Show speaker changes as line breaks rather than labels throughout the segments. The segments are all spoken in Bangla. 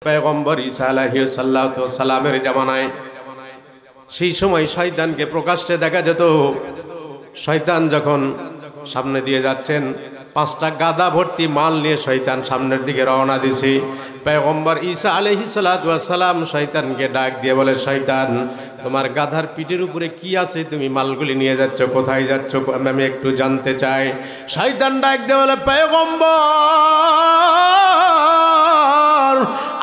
পয়গম্বর ঈসা আলাইহিস সালামের জামানায় সেই সময় শয়তানকে প্রকাশ্যে দেখা যেত। শয়তান যখন সামনে দিয়ে যাচ্ছেন, 5টা গাদা ভর্তি মাল নিয়ে শয়তান সামনের দিকে রওনা দিছে। পয়গম্বর ঈসা আলাইহিস সালাম শয়তানকে ডাক দিয়ে বলে, শয়তান, তোমার গাধার পিঠের উপরে কি আছে? তুমি মালগুলি নিয়ে যাচ্ছ, কোথায় যাচ্ছ? আমি একটু জানতে চাই। শয়তান ডাক দিয়ে বলে, পয়গম্বর,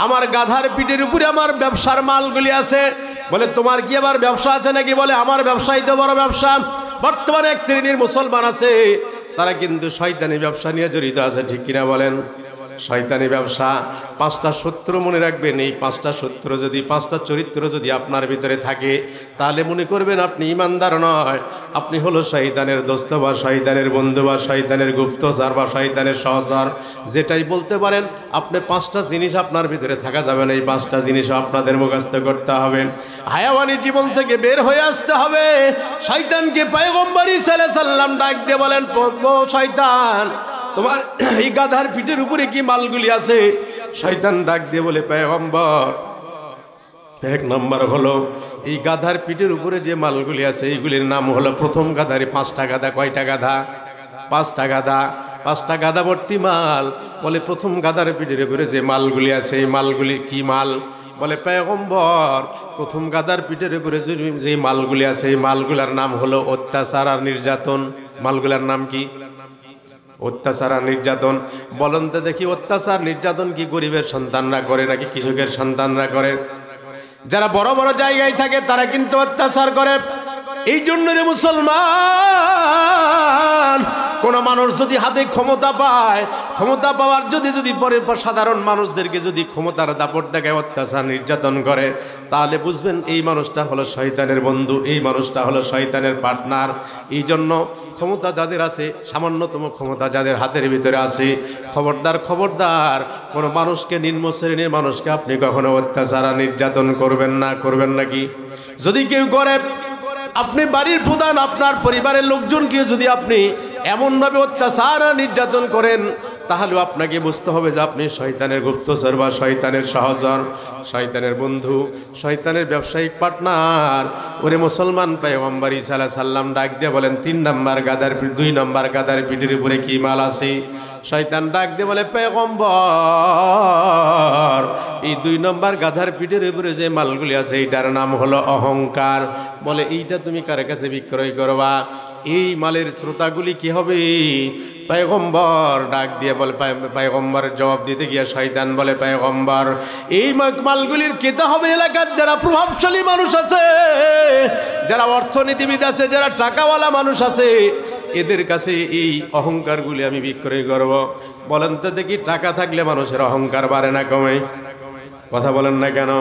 আমার গাধার পিঠের উপরে আমার ব্যবসার মালগুলি আছে। বলে, তোমার কি আবার ব্যবসা আছে নাকি? বলে, আমার ব্যবসাই তো বড় ব্যবসা। বর্তমানে এক শ্রেণীর মুসলমান আছে, তারা কিন্তু শয়তানি ব্যবসা নিয়ে জড়িত আছে, ঠিক কিনা বলেন? শয়তানি ব্যবসা। 5টা শত্রু মনে রাখবেন। এই 5টা শত্রু যদি, 5টা চরিত্র যদি আপনার ভিতরে থাকে, তাহলে মনে করবেন আপনি ইমানদার নয়, আপনি হলো শয়তানের দোস্ত বা শয়তানের বন্ধু বা শয়তানের গুপ্তচর বা শয়তানের সহচর, যেটাই বলতে পারেন। আপনি 5টা জিনিস আপনার ভিতরে থাকা যাবে না। এই 5টা জিনিসও আপনাদের মুখস্থ করতে হবে। হায়াওয়ানি জীবন থেকে বের হয়ে আসতে হবে। শয়তানকে পয়গম্বর ঈসা আলাইহিস সালাম ডাক দিয়ে বলেন, শয়তান, তোমার এই গাধার পিঠের উপরে কি মালগুলি আছে? শয়তান ডাক দিয়ে বলে, পয়গম্বর, 1 নম্বর হলো এই গাধার পিঠের উপরে যে মালগুলি আছে এইগুলির নাম হলো, প্রথম গাধারে 5টা গাধা। কয়টা গাধা? 5টা গাধা। 5টা গাধা ভর্তি মাল। বলে, প্রথম গাধার পিঠের উপরে যে মালগুলি আছে এই মালগুলি কি মাল? বলে, পয়গম্বর, প্রথম গাধার পিঠের উপরে যে মালগুলি আছে এই মালগুলার নাম হলো অত্যাচার আর নির্যাতন। মালগুলার নাম কি? অত্যাচার আর নির্যাতন। বলেন তো দেখি, অত্যাচার নির্যাতন কি গরিবের সন্তানরা করে নাকি কৃষকের সন্তানরা করে? যারা বড় বড় জায়গায় থাকে তারা কিন্তু অত্যাচার করে। এই জন্য রে মুসলমান, কোন মানুষ যদি হাতে ক্ষমতা পায়, ক্ষমতা পাওয়ার যদি পরে সাধারণ মানুষদেরকে যদি ক্ষমতার দাপট দেখায়, অত্যাচার নির্যাতন করে, তাহলে বুঝবেন এই মানুষটা হলো শয়তানের বন্ধু, এই মানুষটা হলো শয়তানের পার্টনার। এই জন্য ক্ষমতা যাদের আছে, সামান্যতম ক্ষমতা যাদের হাতের ভিতরে আছে, খবরদার খবরদার, কোনো মানুষকে, নিম্ন শ্রেণীর মানুষকে আপনি কখনো অত্যাচার আর নির্যাতন করবেন না। করবেন নাকি? যদি কেউ করে, আপনি বাড়ির প্রধান, আপনার পরিবারের লোকজনকে যদি আপনি এমনভাবে অত্যাচার নির্যাতন করেন, তাহলেও আপনাকে বুঝতে হবে যে আপনি শয়তানের গুপ্তচর বা শয়তানের সহচর, শয়তানের বন্ধু, শয়তানের ব্যবসায়িক পার্টনার। ওরে মুসলমান, পয়গম্বর ঈসা আলাইহিস সালাম ডাক দিয়ে বলেন, 2 নম্বর গাদার পিঠের উপরে কি মাল আছে? শয়তান ডাক দিয়ে বলে, পয়গম্বর, এই 2 নম্বর গাধার পিঠের উপরে যে মালগুলি আছে এইটার নাম হলো অহংকার। বলে, এইটা তুমি কার কাছে বিক্রয় করবা? এই মালের শ্রোতাগুলি কি হবে? পয়গম্বর ডাক দিয়ে বলে, পয়গম্বরের জবাব দিতে গিয়ে শয়তান বলে, পয়গম্বর, এই মালগুলির ক্রেতা হবে এলাকার যারা প্রভাবশালী মানুষ আছে, যারা অর্থনীতিবিদ আছে, যারা টাকাওয়ালা মানুষ আছে, এদের কাছে এই অহংকারগুলি আমি বিক্রয় করব। বলেন তো দেখি, টাকা থাকলে মানুষের অহংকার বাড়ে না কমে? কথা বলেন না কেন?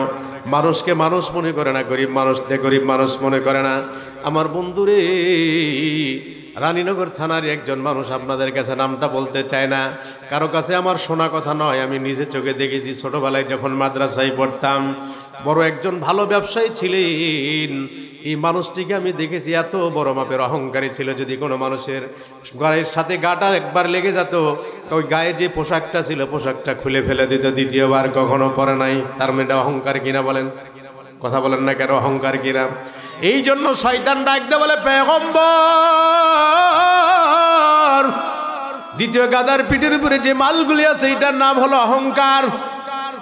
মানুষকে মানুষ মনে করে না, গরিব মানুষকে গরিব মানুষ মনে করে না। আমার বন্ধুরে, রানীনগর থানার একজন মানুষ, আপনাদের কাছে নামটা বলতে চায় না, কারো কাছে আমার শোনা কথা নয়, আমি নিজে চোখে দেখেছি। ছোটবেলায় যখন মাদ্রাসায় পড়তাম, বড় একজন ভালো ব্যবসায়ী ছিলেন। এই মানুষটিকে আমি দেখেছি, এত বড় মাপের অহংকারী ছিল। যদি কোনো মানুষের গায়ের সাথে গাটা একবার লেগে যেত, ওই গায়ে যে পোশাকটা ছিল পোশাকটা খুলে ফেলে দিত, দ্বিতীয়বার কখনো পরে নাই। তার মানে অহংকার কিনা বলেন? কথা বলেন না কেন? অহংকার কিনা? এই জন্য শয়তান ডাকতে বলে, পয়গম্বর, দ্বিতীয় গাদার পিঠের উপরে যে মালগুলি আছে এইটার নাম হলো অহংকার।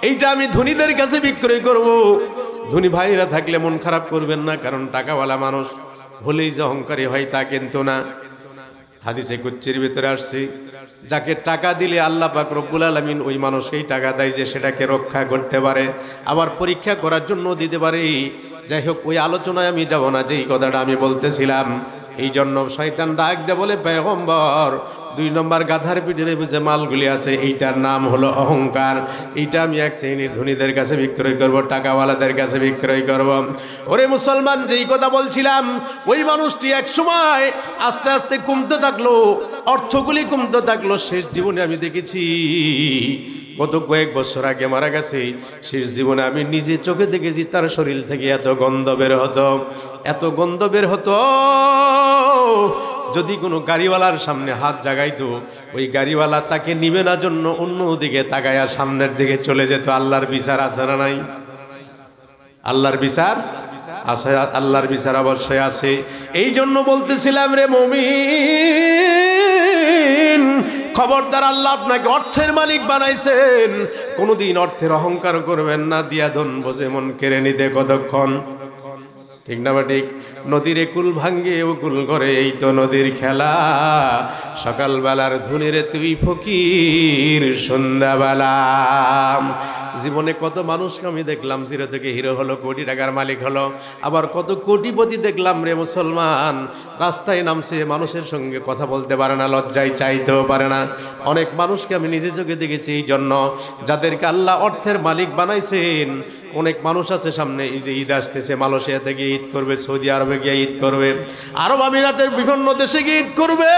এইটা আমি ধনীদের কাছে বিক্রয় করব। ধনী ভাইরা থাকলে মন খারাপ করবেন না, কারণ টাকাওয়ালা মানুষ হলেই যে অহংকারী হয় তা কিন্তু না। হাদিসে কুচ্চির ভিতরে আসছে, যাকে টাকা দিলে আল্লাহ পাক রব্বুল আলামিন ওই মানুষকেই টাকা দেয় যে সেটাকে রক্ষা করতে পারে, আবার পরীক্ষা করার জন্য দিতে পারে। যাই হোক, ওই আলোচনায় আমি যাব না, যেই কথাটা আমি বলতেছিলাম। এই জন্য শয়তান ডাক দিয়ে বলে, পয়গম্বর, 2 নম্বর গাধার পিঠের যে মালগুলি আছে এইটার নাম হলো অহংকার। এইটা আমি এক শ্রেণীর ধনীদের কাছে বিক্রয় করব, টাকাওয়ালাদের কাছে বিক্রয় করব। ওরে মুসলমান, যেই কথা বলছিলাম, ওই মানুষটি এক সময় আস্তে আস্তে কমতে থাকলো, অর্থগুলি কমতে থাকলো। শেষ জীবনে আমি দেখেছি, গত কয়েক বছর আগে মারা গেছে। শেষ জীবনে আমি নিজে চোখে দেখেছি তার শরীর থেকে এত গন্ধ বের হতো, এত গন্ধ বের হতো। যদি কোনো গাড়িওয়ালার সামনে হাত জাগাইতো, ওই গাড়িওয়ালা তাকে নিবে না জন্য অন্যদিকে তাকায়া সামনের দিকে চলে যেত। আল্লাহর বিচার আছে না নাই? আল্লাহর বিচার আছে, আল্লাহর বিচার অবশ্যই আছে। এই জন্য বলতেছিলাম রে মুমিন, খবরদার, আল্লাহ আপনাকে অর্থের মালিক বানাইছেন, কোনোদিন অর্থের অহংকার করবেন না। দিয়া ধন বোঝে মন কেড়ে নিতে কতক্ষণ, ঠিক না বা ঠিক? নদীর কুল ভাঙ্গে ও কুল করে, এই তো নদীর খেলা। সকালবেলার ধুনিরে তুই ফকির সন্ধ্যাবেলা। জীবনে কত মানুষকে আমি দেখলাম জিরো থেকে হিরো হলো, কোটি টাকার মালিক হলো। আবার কত কোটিপতি দেখলাম রে মুসলমান, রাস্তায় নামছে, মানুষের সঙ্গে কথা বলতে পারে না, লজ্জায় চাইতেও পারে না। অনেক মানুষকে আমি নিজে চোখে দেখেছি। এই জন্য যাদেরকে আল্লাহ অর্থের মালিক বানাইছেন, অনেক মানুষ আছে সামনে, এই যে ঈদ আসতেছে, মালয়েশিয়াতে গিয়ে ঈদ করবে, সৌদি আরবে গিয়ে ঈদ করবে, আরব আমিরাতের বিভিন্ন দেশে গিয়ে ঈদ করবে,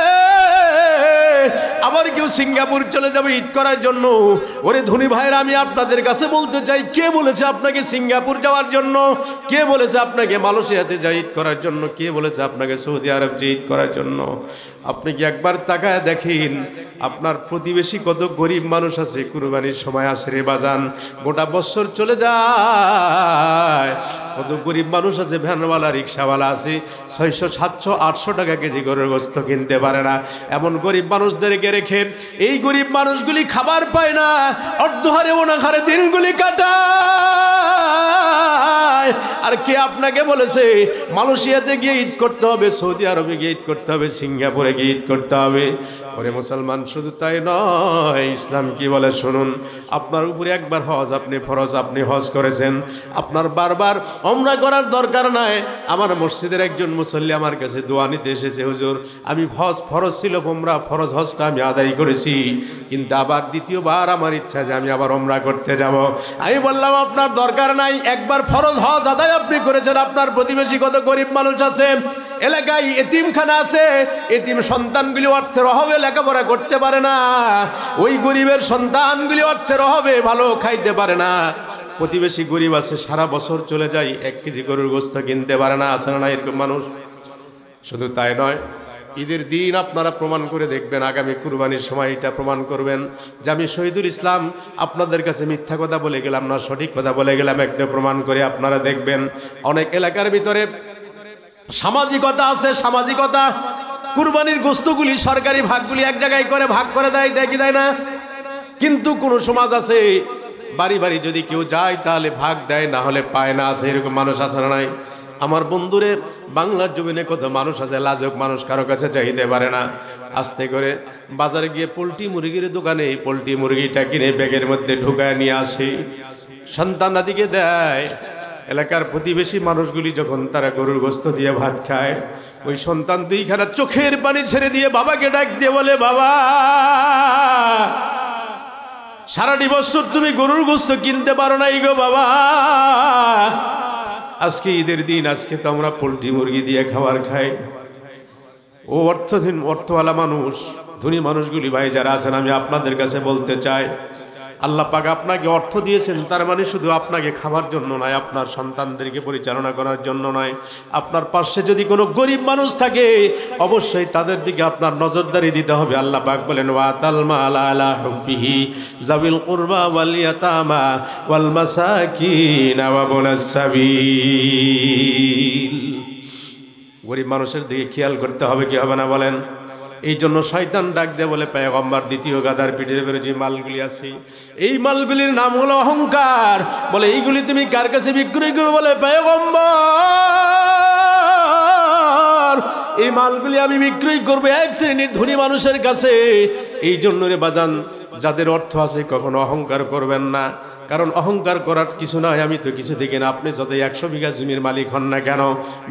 আবার কেউ সিঙ্গাপুর চলে যাবে ঈদ করার জন্য। ওরে ধনী ভাইরা, আমি আপনাদের কাছে বলতে চাই, কে বলেছে আপনাকে সিঙ্গাপুর যাওয়ার জন্য? কে বলেছে আপনাকে মালয়েশিয়াতে যা ঈদ করার জন্য? কে বলেছে আপনাকে সৌদি আরব যে ঈদ করার জন্য? আপনি কি একবার তাকায় দেখেন আপনার প্রতিবেশী কত গরিব মানুষ আছে, কুরবানির সময় আসে রে বাজান, গোটা বছর চলে যায়। কত গরিব মানুষ আছে, ভ্যানওয়ালা রিক্সাওয়ালা আছে, 600, 700, 800 টাকা কেজি গরুর গোস্ত কিনতে পারে না। এমন গরিব মানুষদেরকে রেখে এই গরিব মানুষগুলি খাবার পায় না, অর্ধহারে অনাহারে দিনগুলি কাটায়। আর কে আপনাকে বলেছে মালয়েশিয়াতে গিয়ে ঈদ করতে হবে, সৌদি আরবে গিয়ে ঈদ করতে হবে, সিঙ্গাপুরে গিয়ে ঈদ করতে হবে? ওরে মুসলমান, শুধু তাই নয়, ইসলাম কি বলে শুনুন। আপনার উপরে একবার হজ আপনি ফরজ, আপনি হজ করেছেন, আপনার বারবার ওমরা করার দরকার নাই। আমার মসজিদের একজন মুসল্লি আমার কাছে দোয়া নিতে এসেছে, হুজুর আমি হজ ফরজ ছিল, ওমরা ফরজ হজটা আমি আদায় করেছি, কিন্তু আবার দ্বিতীয়বার আমার ইচ্ছা যে আমি আবার ওমরা করতে যাব। আমি বললাম আপনার দরকার নাই, একবার ফরজ হজ আদায় আপনি করেছেন। আপনার প্রতিবেশী কত গরিব মানুষ আছে, এলাকায় এতিমখানা আছে, এতিম সন্তানগুলি অর্থের অভাবে লেখাপড়া করতে পারে না, ওই গরিবের সন্তানগুলি অর্থের অভাবে ভালো খাইতে পারে না। প্রতিবেশী গরিব আছে, সারা বছর চলে যায়, 1 কেজি গরুর গোস্ত কিনতে পারে না, আছে না এরকম মানুষ? শুধু তাই নয়, ঈদের দিন আপনারা প্রমাণ করে দেখবেন, আগামী কুরবানির সময় এটা প্রমাণ করবেন যে আমি শহীদুল ইসলাম আপনাদের কাছে মিথ্যা কথা বলে গেলাম না, সঠিক কথা বলে গেলাম, একটা প্রমাণ করে আপনারা দেখবেন। অনেক এলাকার ভিতরে সামাজিকতা আছে, সামাজিকতা। কুরবানির গোস্তগুলি সরকারি ভাগগুলি এক জায়গায় করে ভাগ করে দেয়, দেখি দেয় না? কিন্তু কোন সমাজ আছে বাড়ি বাড়ি যদি কেউ যায় তাহলে ভাগ দেয়, না হলে পায় না, আছে এরকম মানুষ আছে না নাই? আমার বন্ধুরে, বাংলার জমিনে কত মানুষ আছে লাজুক মানুষ, কারো কাছে চাইতে পারে না, আস্তে করে বাজারে গিয়ে পোলট্রি মুরগির দোকানে পোলট্রি মুরগিটা কিনে ব্যাগের মধ্যে ঢুকায় নিয়ে আসে, সন্তানাদিকে দেয়। এলাকার প্রতিবেশী মানুষগুলি যখন তারা গরুর গোস্ত দিয়ে ভাত খায়, ওই সন্তান 2খানা চোখের পানি ছেড়ে দিয়ে বাবাকে ডাক দিয়ে বলে, বাবা সারাটি বছর তুমি গরুর গোস্ত কিনতে পারো নাই গো বাবা, আজকে ঈদের দিন, আজকে তো আমরা পোলট্রি মুরগি দিয়ে খাবার খাই। ও অর্থওয়ালা মানুষ, ধনী মানুষগুলি ভাই যারা আছেন, আমি আপনাদের কাছে বলতে চাই, আল্লাহ পাক আপনাকে অর্থ দিয়েছেন, তার মানে শুধু আপনাকে খাবার জন্য নয়, আপনার সন্তানদেরকে পরিচালনা করার জন্য নয়। আপনার পাশে যদি কোনো গরিব মানুষ থাকে, অবশ্যই তাদের দিকে আপনার নজরদারি দিতে হবে। আল্লাহ পাক বলেন, ওয়াতাল মাল আলা হুব্বিহি যাবিল কুরবা ওয়াল ইয়াতামা ওয়াল মাসাকিন ওয়া ইবনাস সাবিল। গরিব মানুষের দিকে খেয়াল করতে হবে, কি হবে না বলেন? এই জন্য শয়তান ডাক দিয়ে বলে, পয়গম্বর দ্বিতীয় গাধার পিঠের উপরে যে মালগুলি আছে, এই মালগুলির নাম হলো অহংকার। বলে এইগুলি তুমি কার কাছে বিক্রয় করবে? বলে পয়গম্বর এই মালগুলি আমি বিক্রয় করবো এক শ্রেণীর ধনী মানুষের কাছে। এই জন্য রে বাজান, যাদের অর্থ আছে কখনো অহংকার করবেন না, কারণ অহংকার করার কিছু নয়। আমি তো কিছু দেখি না, আপনি যতই 100 বিঘা জমির মালিক হন না কেন,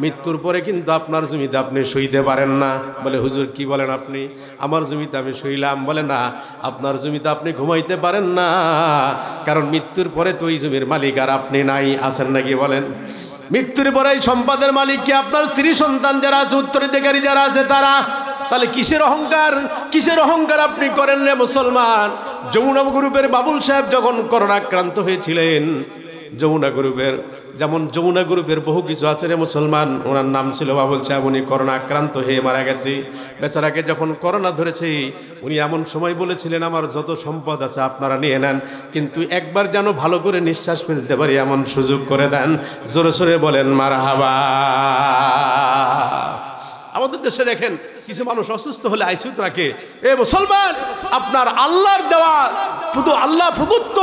মৃত্যুর পরে কিন্তু আপনার জমিতে আপনি শুইতে পারেন না। বলে হুজুর কি বলেন আপনি? আমার জমিতে আমি শুইলাম। বলে না, আপনার জমিতে আপনি ঘুমাইতে পারেন না, কারণ মৃত্যুর পরে তো ওই জমির মালিক আর আপনি নাই, আছেন নাকি বলেন? মৃত্যুর পরে সম্পদের মালিক কি আপনার স্ত্রী সন্তান যারা আছে, উত্তরাধিকারী যারা আছে তারা। তাহলে কিসের অহংকার, কিসের অহংকার আপনি করেন রে মুসলমান? যমুনা গ্রুপের বাবুল সাহেব যখন করোনা আক্রান্ত হয়েছিলেন, যমুনা গ্রুপের, যেমন যমুনা গ্রুপের বহু কিছু আছে রে মুসলমান। ওনার নাম ছিল বাবুল সাহেব, উনি করোনা আক্রান্ত হয়ে মারা গেছে। বেচারাকে যখন করোনা ধরেছে উনি এমন সময় বলেছিলেন আমার যত সম্পদ আছে আপনারা নিয়ে নেন, কিন্তু একবার যেন ভালো করে নিঃশ্বাস ফেলতে পারি এমন সুযোগ করে দেন। জোরে সোরে বলেন মারহাবা। আমাদের দেশে দেখেন কিছু মানুষ অসুস্থ হলে আইসিউতে রাখে। এ মুসলমান, আপনার আল্লাহর দেওয়া শুধু আল্লাহ প্রদত্ত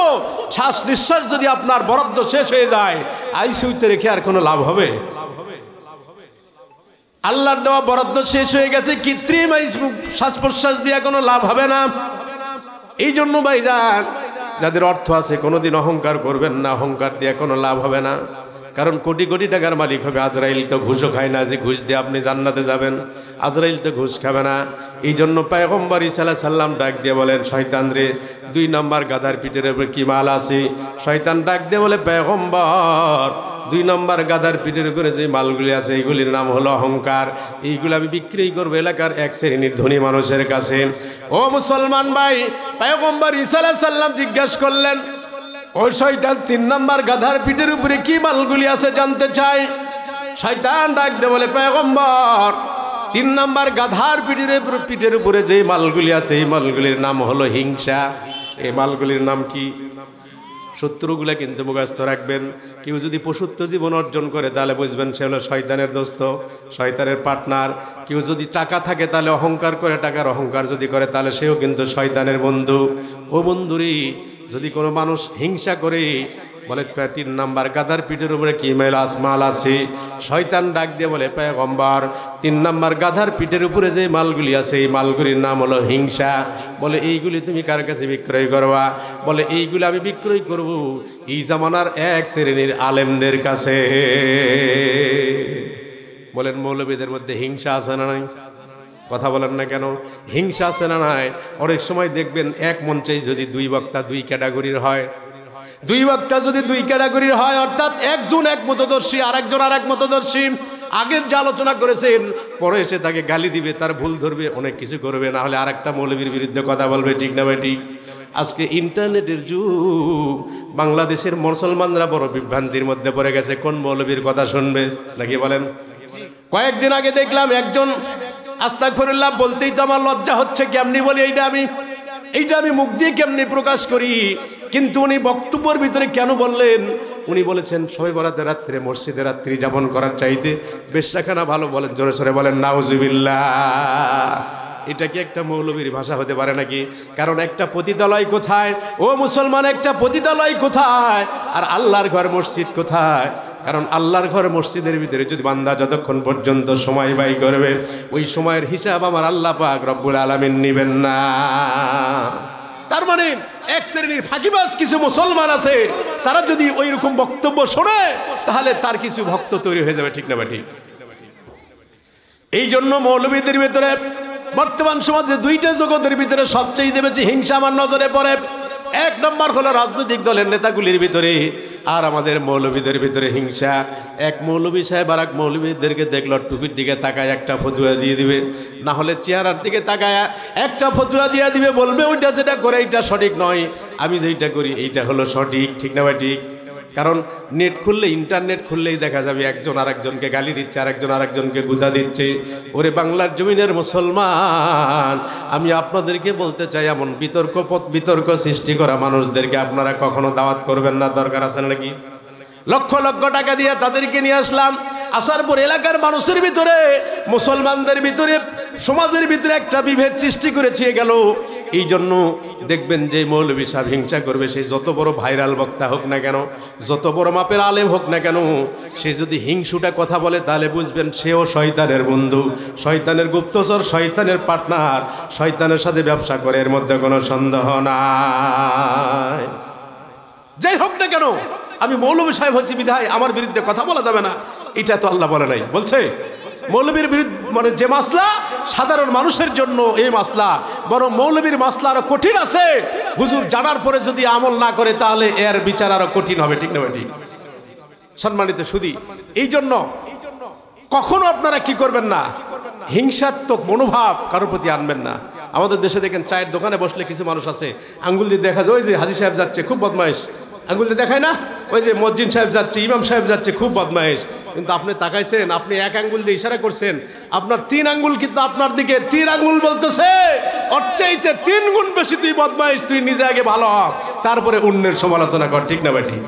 শ্বাস নিঃশ্বাস যদি আপনার বরাদ্দ শেষ হয়ে যায়, আইসিউতে রেখে আর কোনো লাভ হবে? আল্লাহর দেওয়া বরাদ্দ শেষ হয়ে গেছে, কৃত্রিম শ্বাস প্রশ্বাস দিয়ে কোনো লাভ হবে না। এই জন্য ভাইজান, যাদের অর্থ আছে কোনোদিন অহংকার করবেন না, অহংকার দিয়ে কোনো লাভ হবে না। কারণ কোটি কোটি টাকার মালিক হবে, আজরাইল তো ঘুষও খায় না যে ঘুষ দিয়ে আপনি জান্নাতে যাবেন। আজরাইল তো ঘুষ খাবে না। এই জন্য পয়গম্বর ঈসা আলাইহিস সালাম ডাক দিয়ে বলেন, শয়তান রে, 2 নম্বর গাধার পিঠের উপর কি মাল আছে? শয়তান ডাক দিয়ে বলে, পয়গম্বর, 2 নম্বর গাধার পিঠের উপরে যে মালগুলি আছে এইগুলির নাম হলো অহংকার। এইগুলো আমি বিক্রি করবো এলাকার এক শ্রেণীর ধনী মানুষের কাছে। ও মুসলমান ভাই, পয়গম্বর ঈসা আলাইহিস সালাম জিজ্ঞাসা করলেন, ওই শয়তান 3 নম্বর গাধার পিঠের উপরে কি মালগুলি আছে জানতে চাই। শয়তান ডাক দিয়ে বলে, পয়গম্বর, 3 নম্বর গাধার পিঠের উপরে যে মালগুলি আছে এই মালগুলির নাম হলো হিংসা। এই মালগুলির নাম কি? শত্রুগুলা কিন্তু মুখস্থ রাখবেন। কেউ যদি পশুত্ব জীবন অর্জন করে তাহলে বুঝবেন সে হলো শয়তানের দোস্ত, শয়তানের পার্টনার। কেউ যদি টাকা থাকে তাহলে অহংকার করে, টাকার অহংকার যদি করে তাহলে সেও কিন্তু শয়তানের বন্ধু। ও বন্ধুরি, যদি কোনো মানুষ হিংসা করে, বলে 3 নম্বর গাধার পিঠের উপরে কি মাল আছে? শয়তান ডাক দিয়ে বলে, পয়গম্বর, 3 নম্বর গাধার পিঠের উপরে যে মালগুলি আছে এই মালগুলির নাম হলো হিংসা। বলে এইগুলি তুমি কার কাছে বিক্রয় করবা? বলে এইগুলি আমি বিক্রয় করব এই জামানার এক শ্রেণীর আলেমদের কাছে। বলেন মৌলবীদের মধ্যে হিংসা আছে না নাই? কথা বলেন না কেন? হিংসা আছে না নাই? অনেক সময় দেখবেন এক মঞ্চে যদি 2 বক্তা 2 ক্যাটাগরির হয়, 2 বক্তা যদি 2 ক্যাটাগরির হয়, অর্থাৎ একজন এক মতদর্শী আর একজন আর এক মতদর্শী, আগের যে আলোচনা করেছেন পরে এসে তাকে গালি দিবে, তার ভুল ধরবে, অনেক কিছু করবে, না হলে আরেকটা মৌলবীর বিরুদ্ধে কথা বলবে। ঠিক না ভাই? ঠিক। আজকে ইন্টারনেটের যুগ, বাংলাদেশের মুসলমানরা বড় বিভ্রান্তির মধ্যে পড়ে গেছে, কোন মৌলবীর কথা শুনবে নাকি বলেন। কয়েকদিন আগে দেখলাম একজন, আস্তাগফিরুল্লাহ বলতেই তো আমার লজ্জা হচ্ছে, কেমনি বলি এইটা আমি মুখ দিয়ে কেমনি প্রকাশ করি, কিন্তু উনি বক্তব্যের ভিতরে কেন বললেন? উনি বলেছেন শবে বরাতের রাত্রে মসজিদে রাত্রি যাপন করার চাইতে বেশ্যাখানা ভালো। বলেন জোরে সোরে বলেন নাউজুবিল্লাহ। এটা কি একটা মৌলবীর ভাষা হতে পারে নাকি? কারণ একটা পতিতালয় কোথায় ও মুসলমান, একটা পতিতালয় কোথায় আর আল্লাহর ঘর মসজিদ কোথায়? কারণ আল্লাহর ঘর মসজিদের ভিতরে যদি বান্দা যতক্ষণ পর্যন্ত সময় ব্যয় করবে ওই সময়ের হিসাব আমার আল্লাহ পাক রব্বুল আলামিন নেবেন না। তার মানে এক শ্রেণীর ফাঁকিবাজ কিছু মুসলমান আছে, তারা যদি ওই রকম বক্তব্য শোনে তাহলে তার কিছু ভক্ত তৈরি হয়ে যাবে। ঠিক না ঠিক? এই জন্য মৌলবীদের ভিতরে বর্তমান সমাজে 2টা জগতের ভিতরে সবচেয়ে বেশি হিংসা আমার নজরে পড়ে। 1 নম্বর হলো রাজনৈতিক দলের নেতাগুলির ভিতরে, আর আমাদের মৌলবীদের ভিতরে হিংসা। এক মৌলবী সাহেব আর এক মৌলবীদেরকে দেখলো টুপির দিকে তাকায় একটা ফতুয়া দিয়ে দিবে, না হলে চেহারার দিকে তাকায় একটা ফতুয়া দিয়ে দিবে, বলবে ওইটা যেটা করে এইটা সঠিক নয়, আমি যেইটা করি এইটা হলো সঠিক। ঠিক না ভাই? ঠিক। কারণ নেট খুললে, ইন্টারনেট খুললেই দেখা যাবে একজন আরেকজনকে গালি দিচ্ছে, আরেকজন আরেকজনকে গুঁতা দিচ্ছে। ওরে বাংলার জমিনের মুসলমান, আমি আপনাদেরকে বলতে চাই, এমন বিতর্ক সৃষ্টি করা মানুষদেরকে আপনারা কখনো দাওয়াত করবেন না। দরকার আছে নাকি? লক্ষ লক্ষ টাকা দিয়ে তাদেরকে নিয়ে আসলাম, আসার পর এলাকার মানুষের ভিতরে, মুসলমানদের ভিতরে, সমাজের ভিতরে একটা বিভেদ সৃষ্টি করেছে গেল। এই জন্য দেখবেন যে মৌলবী সাহেব হিংসা করবে, সে যত বড় ভাইরাল বক্তা হোক না কেন, যত বড় মাপের আলেম হোক না কেন, সে যদি হিংসুটা কথা বলে তাহলে বুঝবেন সেও শয়তানের বন্ধু, শয়তানের গুপ্তচর, শয়তানের পার্টনার, শয়তানের সাথে ব্যবসা করে, এর মধ্যে কোনো সন্দেহ নাই। যাই হোক না কেন, আমি মৌলবী সাহেব হচ্ছি বিধায় আমার বিরুদ্ধে কথা বলা যাবে না, এটা তো আল্লাহ বলে নাই। বলছে মৌলবীর বিরুদ্ধে, মানে যে মাসলা সাধারণ মানুষের জন্য এই মাসলা, বরং মৌলবীর মাসলা আরো কঠিন আছে। হুজুর জানার পরে যদি আমল না করে তাহলে এর বিচার আরো কঠিন হবে। ঠিক না ঠিক? সম্মানিত সুধী, এই জন্য কখনো আপনারা কি করবেন না, হিংসাত্মক মনোভাব কারোর প্রতি আনবেন না। আমাদের দেশে দেখেন চায়ের দোকানে বসলে কিছু মানুষ আছে, আঙ্গুল দিয়ে দেখা যায় ওই যে হাজি সাহেব যাচ্ছে, খুব বদমাইশ, আঙ্গুল দিয়ে দেখায় না, ওই যে মসজিদ সাহেব যাচ্ছে, ইমাম সাহেব যাচ্ছে, খুব বদমাইশ, কিন্তু আপনি তাকাইছেন, আপনি এক আঙ্গুল দিয়ে ইশারা করছেন, আপনার 3 আঙ্গুল কিন্তু আপনার দিকে 3 আঙ্গুল বলতেছে ওর চাইতে 3 গুণ বেশি তুই বদমাইশ, তুই নিজে আগে ভালো হ, তারপরে অন্যের সমালোচনা কর, ঠিক না বেটি?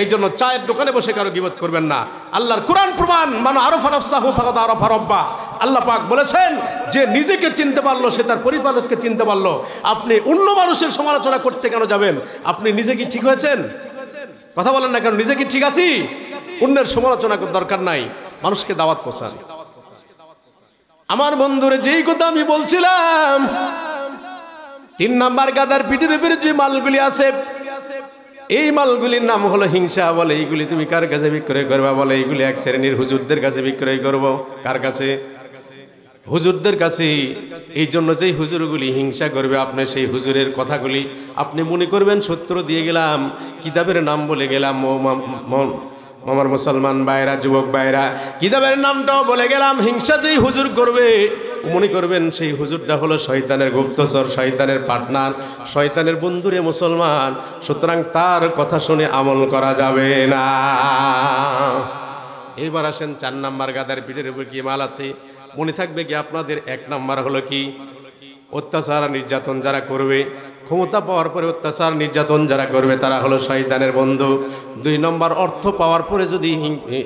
এই জন্য চায়ের দোকানে বসে কারো গীবত করবেন না। আল্লাহর কোরআন প্রমাণ, মান আরাফা নাফসাহু ফাকাদ আরাফা রাব্বা। আল্লাহ পাক বলেছেন যে নিজেকে চিনতে পারলো সে তার পরিপালককে চিনতে পারলো। আপনি অন্য মানুষের সমালোচনা করতে কেন যাবেন? আপনি নিজে কি ঠিক হয়েছেন? কথা বলেন না কেন? নিজে কি ঠিক আছি? অন্যের সমালোচনা করার দরকার নাই, মানুষকে দাওয়াত পৌঁছান। আমার বন্ধুরে যেই কথা আমি বলছিলাম, 3 নাম্বার গাদার পিঠের উপরে যে মালগুলি আছে, এই মালগুলির নাম হলো হিংসা। বলে এইগুলি তুমি কার কাছে বিক্রয় করবা? বলে এইগুলি এক শ্রেণীর হুজুরদের কাছে বিক্রয় করব। কার কাছে? হুজুরদের কাছে। এই জন্য যেই হুজুরগুলি হিংসা করবে, আপনি সেই হুজুরের কথাগুলি আপনি মনে করবেন সত্য দিয়ে গেলাম, কিতাবের নাম বলে গেলাম। আমার মুসলমান ভাইরা, যুবক ভাইরা, কিতাবের নামটাও বলে গেলাম। হিংসা যেই হুজুর করবে, মনে করবেন সেই হুজুরটা হলো শয়তানের গুপ্তচর, শয়তানের পার্টনার, শয়তানের বন্ধুরে মুসলমান। সুতরাং তার কথা শুনে আমল করা যাবে না। এবার আসেন 4 নাম্বার গাদার পিঠের উপর কি মাল আছে মনে থাকবে কি আপনাদের? 1 নাম্বার হলো কি? অত্যাচার নির্যাতন যারা করবে, ক্ষমতা পাওয়ার পরে অত্যাচার নির্যাতন যারা করবে তারা হলো শয়তানের বন্ধু। 2 নম্বর, অর্থ পাওয়ার পরে যদি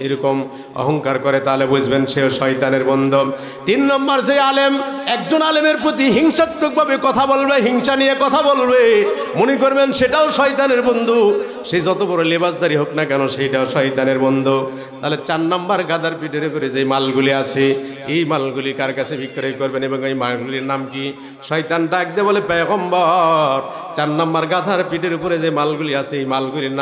এরকম অহংকার করে তাহলে বুঝবেন সেও শয়তানের বন্ধু। 3 নম্বর, যে আলেম একজন আলেমের প্রতি হিংসাত্মকভাবে কথা বলবে, হিংসা নিয়ে কথা বলবে, মনে করবেন সেটাও শয়তানের বন্ধু। সে যত বড় লেবাসদারি হোক না কেন, সেইটাও শয়তানের বন্ধু। তাহলে 4 নম্বর গাদার পিঠের উপরে যে মালগুলি আছে, এই মালগুলি কার কাছে বিক্রয় করবেন এবং এই মালগুলির নাম কি? শয়তান ডাক দিয়ে বলে, পয়গম্বর, 4 নম্বর গাধার পিঠের উপরে যে মালগুলি আছে, এই মালগুলির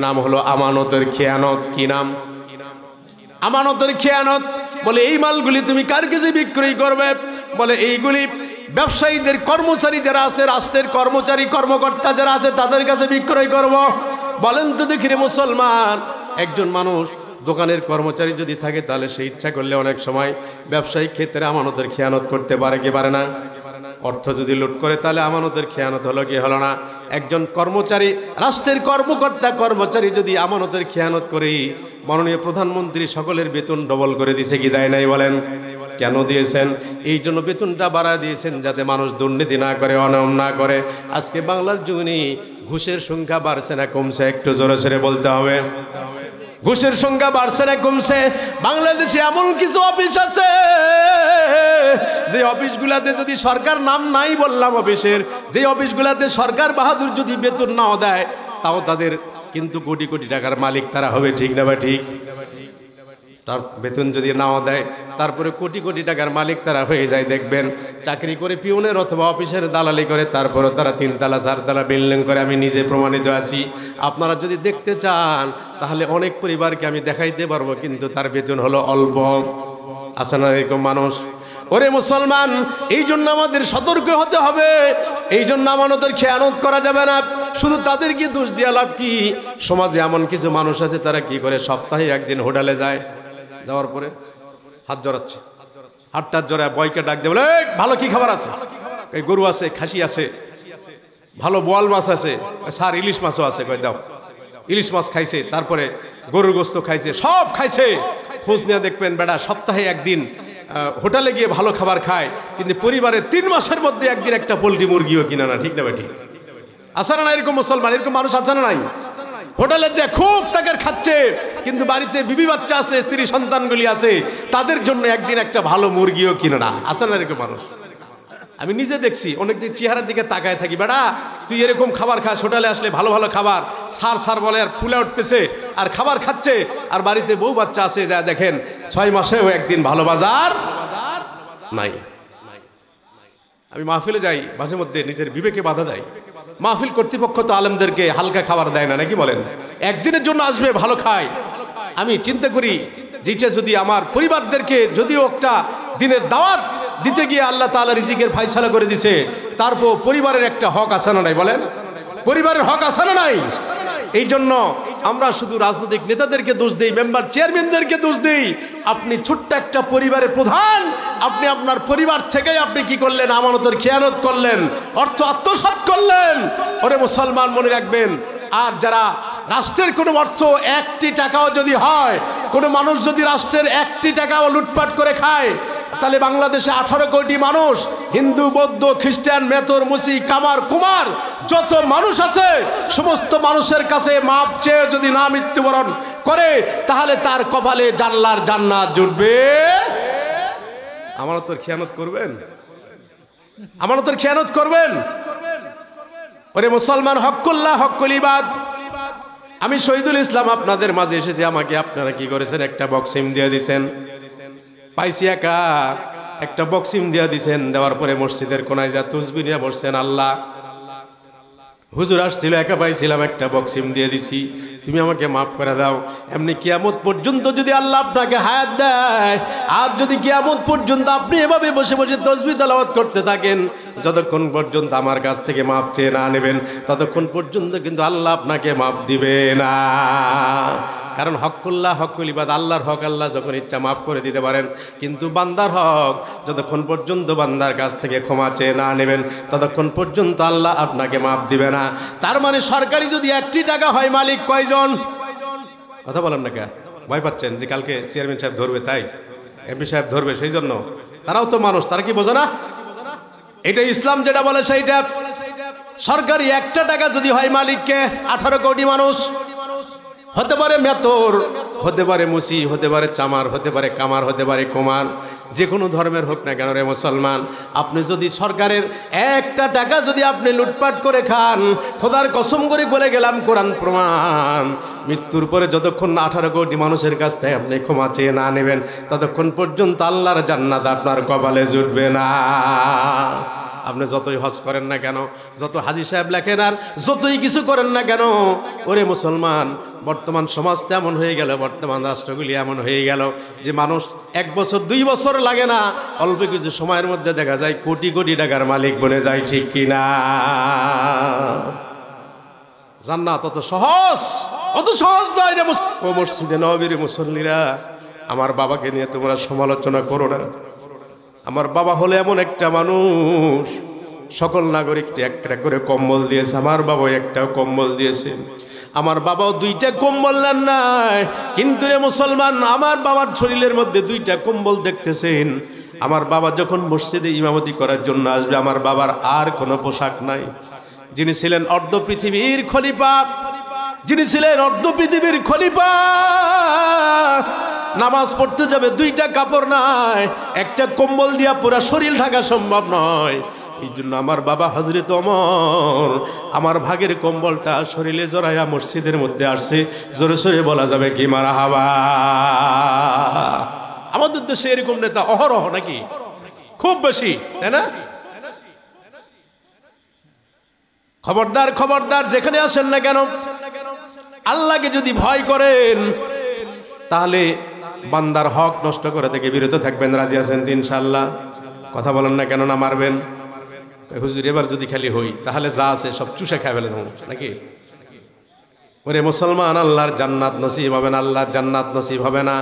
নাম হলো আমানতের খেয়ানত। কি নাম? আমানতের খেয়ানত। বলে এই মালগুলি তুমি কার কাছে বিক্রয় করবে? বলে এইগুলি ব্যবসায়ীদের, কর্মচারী যারা আছে, রাষ্ট্রের কর্মচারী কর্মকর্তা যারা আছে, তাদের কাছে বিক্রয় করব। বলেন তো দেখি রে মুসলমান, একজন মানুষ দোকানের কর্মচারী যদি থাকে তাহলে সে ইচ্ছা করলে অনেক সময় ব্যবসায়িক ক্ষেত্রে আমানতের খেয়ানত করতে পারে কি পারে না? অর্থ যদি লুট করে তাহলে আমানতের খেয়ানত হলো কি হলো না? একজন কর্মচারী, রাষ্ট্রের কর্মকর্তা কর্মচারী যদি আমানতের খেয়ানত করে, মাননীয় প্রধানমন্ত্রী সকলের বেতন ডবল করে দিয়েছে কি দেয় নাই? বলেন কেন দিয়েছেন? এই জন্য বেতনটা বাড়া দিয়েছেন যাতে মানুষ দুর্নীতি না করে, অনিয়ম না করে। আজকে বাংলার জুনি ঘুষের সংখ্যা বাড়ছে না কমছে? একটু জোরে সোরে বলতে হবে। ঘুষের সংখ্যা বাড়ছে না কমছে? বাংলাদেশে এমন কিছু অফিস আছে যে অফিসগুলাতে যদি সরকার, নাম নাই বললাম অফিসের, যে অফিসগুলাতে সরকার বাহাদুর যদি বেতন নাও দেয়, তাও তাদের কিন্তু কোটি কোটি টাকার মালিক তারা হবে, ঠিক না বা ঠিক? তার বেতন যদি নাও দেয়, তারপরে কোটি কোটি টাকার মালিক তারা হয়ে যায়। দেখবেন চাকরি করে পিওনের অথবা অফিসের দালালি করে, তারপরে তারা 3 তলা 4 তলা বিল্ডিং করে। আমি নিজে প্রমাণিত আছি। আপনারা যদি দেখতে চান তাহলে অনেক পরিবারকে আমি দেখাইতে পারবো, কিন্তু তার বেতন হলো অল্প। আছে না এরকম মানুষ? ওরে মুসলমান, এই জন্য আমাদের সতর্ক হতে হবে। এই জন্য আমানতের খেয়ানত করা যাবে না। শুধু তাদেরকে দোষ দিয়া লাভ কি? সমাজে এমন কিছু মানুষ আছে তারা কি করে, সপ্তাহে 1 দিন হোটেলে যায়, যাওয়ার পরে হাত জড়াচ্ছে, হাতটা জড়ায় বয়কে ডাক দিয়ে বলে, ভালো কি খাবার আছে? এই গরু আছে, খাসি আছে, ভালো বোয়াল মাছ আছে, স্যার ইলিশ মাছও আছে, কই দাও। ইলিশ মাছ খাইছে, তারপরে গরুর গোস্ত খাইছে, সব খাইছে। খোঁজ নিয়ে দেখবেন বেটা সপ্তাহে 1 দিন হোটেলে গিয়ে ভালো খাবার খায়, কিন্তু পরিবারে 3 মাসের মধ্যে 1 দিন একটা পোলট্রি মুরগিও কিনা না, ঠিক না বেটি? আছে না এরকম মুসলমান? এরকম মানুষ আছে না নাই? হোটেলে যে খুব টাকার খাচ্ছে, কিন্তু বাড়িতে বিবি বাচ্চা আছে, স্ত্রী সন্তানগুলি আছে, তাদের জন্য 1 দিন একটা ভালো মুরগিও কিনে না। আছে না এরকম মানুষ? আমি নিজে দেখছি, অনেকদিন চেহারার দিকে তাকায় থাকি, বেটা তুই এরকম খাবার খাস, হোটেলে আসলে ভালো ভালো খাবার, সার সার বলে আর ফুলে উঠতেছে, আর খাবার খাচ্ছে, আর বাড়িতে বউ বাচ্চা আছে, যা দেখেন 6 মাসেও 1 দিন ভালো বাজার নাই। আমি মাহফিলে যাই, মাঝে মধ্যে নিজের বিবেকে বাধা দেয়। মাহফিল কর্তৃপক্ষ তো আলেমদেরকে হালকা খাবার দেয় না, নাকি বলেন? 1 দিনের জন্য আসবে, ভালো খায়। আমি চিন্তা করি যেটা যদি আমার পরিবারদেরকে যদিও একটা দিনের দাওয়াত দিতে গিয়ে আল্লাহ তাআলা রিজিকের ফায়সালা করে দিছে, তারপর পরিবারের একটা হক আছে না নাই? বলেন পরিবারের হক আছে না নাই? এই জন্য আমরা শুধু রাজনৈতিক নেতাদেরকে দোষ দেই, মেম্বার চেয়ারম্যানদেরকে দোষ দেই। আপনি ছোট্ট একটা পরিবারের প্রধান, আপনি আপনার পরিবার থেকেই আপনি কি করলেন? আমানতের খেয়ানত করলেন, অর্থ আত্মসাৎ করলেন। ওরে মুসলমান, মনে রাখবেন, আর যারা রাষ্ট্রের কোনো অর্থ একটি টাকাও যদি হয়, কোনো মানুষ যদি রাষ্ট্রের একটি টাকাও লুটপাট করে খায়, তাহলে বাংলাদেশে 18 কোটি মানুষ, হিন্দু, বৌদ্ধ, খ্রিস্টান, মেতর, মুসি, কামার, কুমার, যত মানুষ আছে সমস্ত মানুষের কাছে মাপ চেয়ে যদি না মৃত্যুবরণ করে, তাহলে তার কপালে জান্নার জান্নাত জুটবে। আমানতের খেয়ানত করবেন, আমানতের খেয়ানত করবেন। ওরে মুসলমান, হক্কুল্লাহ হক্কুল ইবাদ। আমি শহীদুল ইসলাম আপনাদের মাঝে এসেছি, আমাকে আপনারা কি করেছেন? একটা বক্সিম দিয়ে দিয়েছেন, পাইছি একা একটা বক্সিম দিয়ে দিয়েছেন। দেওয়ার পরে মসজিদের কোনায় যা তসবিহ নিয়ে বসছেন, আল্লাহ হুজুর আসছিল, একা পাইছিলাম, একটা বক্সিম দিয়ে দিছি, তুমি আমাকে মাফ করে দাও। এমনি কিয়ামত পর্যন্ত যদি আল্লাহ আপনাকে হায়াত দেয়, আর যদি কিয়ামত পর্যন্ত আপনি এভাবে বসে বসে তাসবিহ তেলাওয়াত করতে থাকেন, যতক্ষণ পর্যন্ত আমার কাছ থেকে মাপ চেয়ে না নেবেন, ততক্ষণ পর্যন্ত কিন্তু আল্লাহ আপনাকে মাপ দিবে না। কারণ হক্কুল্লাহ হক্কুল ইবাদ, আল্লাহর হক আল্লাহ যখন ইচ্ছা মাফ করে দিতে পারেন, কিন্তু বান্দার হক যতক্ষণ পর্যন্ত বান্দার কাছ থেকে ক্ষমা চেয়ে না নেবেন, ততক্ষণ পর্যন্ত আল্লাহ আপনাকে মাফ দিবে না। তার মানে সরকারি যদি 1টি টাকা হয়, মালিক কয়জন? কথা বলেন না কে? ভয় পাচ্ছেন যে কালকে চেয়ারম্যান সাহেব ধরবে, তাই এমপি সাহেব ধরবে, সেই জন্য? তারাও তো মানুষ, তারা কি বোঝে না? এটা ইসলাম যেটা বলে সেইটা। সরকারি 1টা টাকা যদি হয় মালিককে, 18 কোটি মানুষ, হতে পারে মেতর, হতে পারে মুসি, হতে পারে চামার, হতে পারে কামার, হতে পারে কুমার, যে কোনো ধর্মের হোক না কেন রে মুসলমান, আপনি যদি সরকারের 1টা টাকা যদি আপনি লুটপাট করে খান, খোদার কসম করে বলে গেলাম, কোরআন প্রমাণ, মৃত্যুর পরে যতক্ষণ 18 কোটি মানুষের কাছ থেকে আপনি ক্ষমা চেয়ে না নেবেন, ততক্ষণ পর্যন্ত আল্লাহর জান্নাত আপনার কপালে জুটবে না। আপনি যতই হজ করেন না কেন, যত হাজি সাহেব লেখেন, আর যতই কিছু করেন না কেন, ওরে মুসলমান, বর্তমান সমাজটা এমন হয়ে গেল, বর্তমান রাষ্ট্রগুলি এমন হয়ে গেল যে মানুষ 1 বছর 2 বছর লাগে না, অল্প কিছু সময়ের মধ্যে দেখা যায় কোটি কোটি টাকার মালিক বনে যায়, ঠিক কিনা? জান্নাত অত সহজ, অত সহজ নয় রে। ও মসজিদে নববীর মুসল্লিরা, আমার বাবাকে নিয়ে তোমরা সমালোচনা করো না। আমার বাবা হলো এমন একটা মানুষ, সকল নাগরিককে একটা করে কম্বল দিয়েছে, আমার বাবা একটাও কম্বল দিয়েছে। আমার বাবাও 2টা কম্বল নেন নাই, কিন্তু রে মুসলমান, আমার বাবার শরীরের মধ্যে 2টা কম্বল দেখতেছেন। আমার বাবা যখন মসজিদে ইমামতি করার জন্য আসবে, আমার বাবার আর কোনো পোশাক নাই। যিনি ছিলেন অর্ধ পৃথিবীর খলিফা, যিনি ছিলেন অর্ধ পৃথিবীর খলিফা, নামাজ পড়তে যাবে 2টা কাপড় নাই, একটা কম্বল দিয়া পুরা শরীর ঢাকা সম্ভব নয়। এই জন্য আমার বাবা হযরত ওমর আমার ভাগের কম্বলটা শরীরে জড়াইয়া মসজিদের মধ্যে আসছে। জোরে সোরে বলা যাবে কি মারহাবা? আমাদের দেশে এরকম নেতা অহরহ নাকি? খুব বেশি, তাই না? খবরদার, খবরদার, যেখানে আসেন না কেন, আল্লাহকে যদি ভয় করেন, তাহলে বান্দার হক নষ্ট করে থেকে বিরত থাকবেন। রাজি আছেন তো ইনশাআল্লাহ? কথা বলেন না কেন? না মারবেন? হুজুর এবার যদি খালি হই, তাহলে যা আছে সব চুষে খাই ফেলে দেবো নাকি? ওরে মুসলমান, আল্লাহর জান্নাত নসিব হবে না, আল্লাহর জান্নাত নসিব হবে না,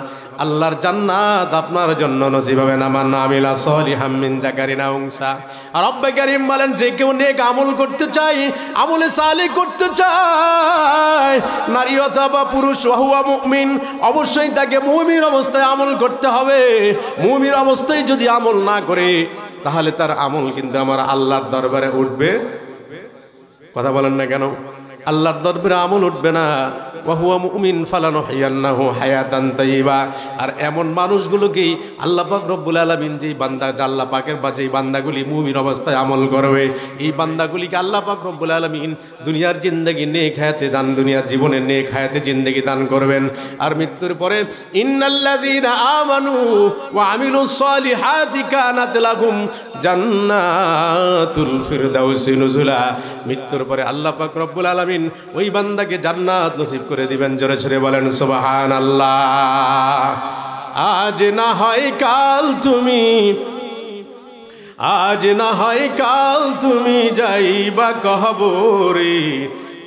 আল্লাহর জান্নাত আপনার জন্য নসিব হবে না। মান আমিলা সলিহাম মিন যাকারিন আও উনসা। আর রব্বে কারীম বলেন, যে কেউ নেক আমল করতে চায়, আমলে সালেহ করতে চায়, নারী অথবা পুরুষ, ওয়াহুয়া মুমিন, অবশ্যই তাকে মুমিন অবস্থায় আমল করতে হবে। মুমিন অবস্থায় যদি আমল না করে, তাহলে তার আমল কিন্তু আমার আল্লাহর দরবারে উঠবে। কথা বলেন না কেন? আল্লাহর দরবারে আমল উঠবে না। ওয়াহুয়া মুমিন ফালানুহইয়ান্নাহু হায়াতান তাইয়্যিবা। আর এমন মানুষগুলোকেই আল্লাহ পাক রব্বুল আলামিন, যেই বান্দা আল্লাহ পাকের বা যেই বান্দাগুলি মুমিন অবস্থায় আমল করবে, এই বান্দাগুলিকে আল্লাহ পাক রব্বুল আলামিন দুনিয়ার জিন্দেগি নেক হায়াতে দান, দুনিয়ার জীবনে নেক হায়াতে জিন্দেগি দান করবেন। আর মৃত্যুর পরে ইন্নাল্লাযীনা আমানু ওয়া আমিলুস সালিহাতি কানাত লাহুম জান্নাতুল ফিরদাউসি নুজুলা। মৃত্যুর পরে আল্লাহ পাক রব্বুল আলামিন ওই বান্দাকে জান্নাত নসিব করে দিবেন। জোরে জোরে বলেন সুবহানাল্লাহ। আজ না হয় কাল তুমি, আজ না হয় কাল তুমি যাইবা কবরে,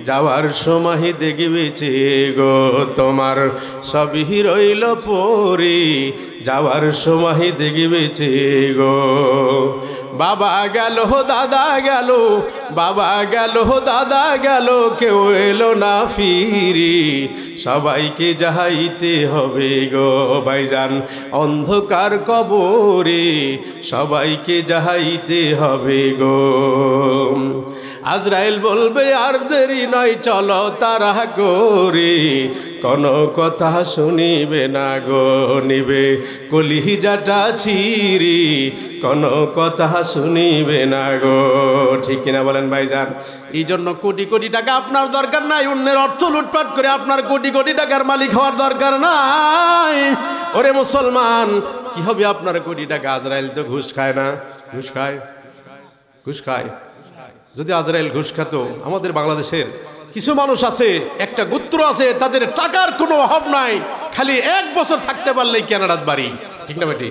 যাওয়ার সময় দেখবেছে গো তোমার সবই রইল পরি, যাওয়ার সময় দেখবেছে গো। বাবা গেল দাদা গেল, বাবা গেল দাদা গেল, কেউ এলো না ফিরি, সবাইকে যাইতে হবে গো ভাইজান অন্ধকার কবরে, সবাইকে যাইতে হবে গো। আজরাইল বলবে আর দেরি নয় চলো তারা করে, কোনো কথা শুনিবে না গো নিবে কলিজাটা ছিঁড়ি, কোনো কথা শুনিবে না গো। ঠিক কিনা বলেন ভাইজান? এই জন্য কোটি কোটি টাকা আপনার দরকার নাই, অন্যের অর্থ লুটপাট করে আপনার কোটি কোটি টাকার মালিক হওয়ার দরকার নাই। ওরে মুসলমান, কি হবে আপনার কোটি টাকা? আজরাইল তো ঘুষ খায় না? ঘুষ খায়? ঘুষ খায়? যদি আজরাইল ঘুষ খেত, আমাদের বাংলাদেশের কিছু মানুষ আছে, একটা গোত্র আছে, তাদের টাকার কোনো অভাব নাই, খালি 1 বছর থাকতে পারলেই কানাডার বাড়ি। ঠিক না বেটি?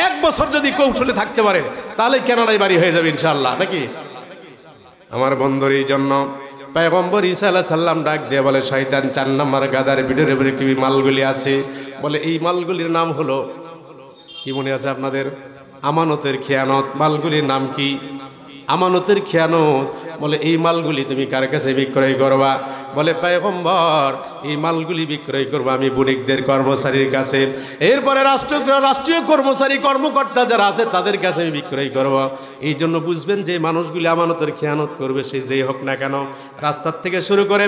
1 বছর যদি কৌশলে থাকতে পারে তাহলে কানাডায় বাড়ি হয়ে যাবে ইনশাআল্লাহ, নাকি? আমার বন্ধুর এই জন্য পয়গম্বর ঈসা আলাইহিস সালাম ডাক দিয়ে বলে, শয়তান 4 নম্বর গাদার ভিতরে কি মালগুলি আছে, বলে এই মালগুলির নাম হলো কি মনে আছে আপনাদের? আমানতের খেয়ানত। মালগুলির নাম কি? আমানতের খেয়ানত। বলে এই মালগুলি তুমি কার কাছে বিক্রয় করবা? বলে পয়গম্বর এই মালগুলি বিক্রয় করবো আমি বণিকদের কর্মচারীর কাছে, এরপরে রাষ্ট্রীয় কর্মচারী কর্মকর্তা যারা আছে তাদের কাছে আমি বিক্রয় করব। এই জন্য বুঝবেন যে মানুষগুলি আমানতের খেয়ানত করবে, সে যেই হোক না কেন, রাস্তার থেকে শুরু করে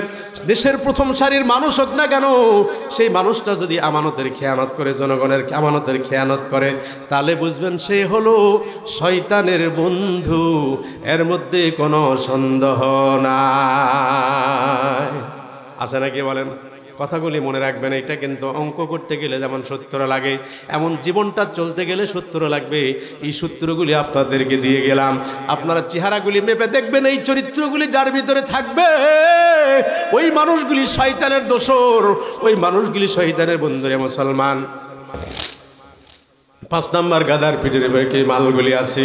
দেশের প্রথম সারির মানুষ হোক না কেন, সেই মানুষটা যদি আমানতের খেয়ানত করে, জনগণের আমানতের খেয়ানত করে, তাহলে বুঝবেন সে হলো শয়তানের বন্ধু, এর মধ্যে কোনো সন্দেহ নাই। আছে নাকি বলেন? কথাগুলি মনে রাখবেন। এটা কিন্তু অঙ্ক করতে গেলে যেমন সূত্র লাগে, এমন জীবনটা চলতে গেলে সূত্র লাগবে। এই সূত্রগুলি আপনাদেরকে দিয়ে গেলাম, আপনারা চেহারাগুলি মেপে দেখবেন, এই চরিত্রগুলি যার ভিতরে থাকবে ওই মানুষগুলি শয়তানের দোসর, ওই মানুষগুলি শয়তানের বন্ধুরে মুসলমান। 5 নম্বর গাদার পিঠের উপরে কি মালগুলি আছে?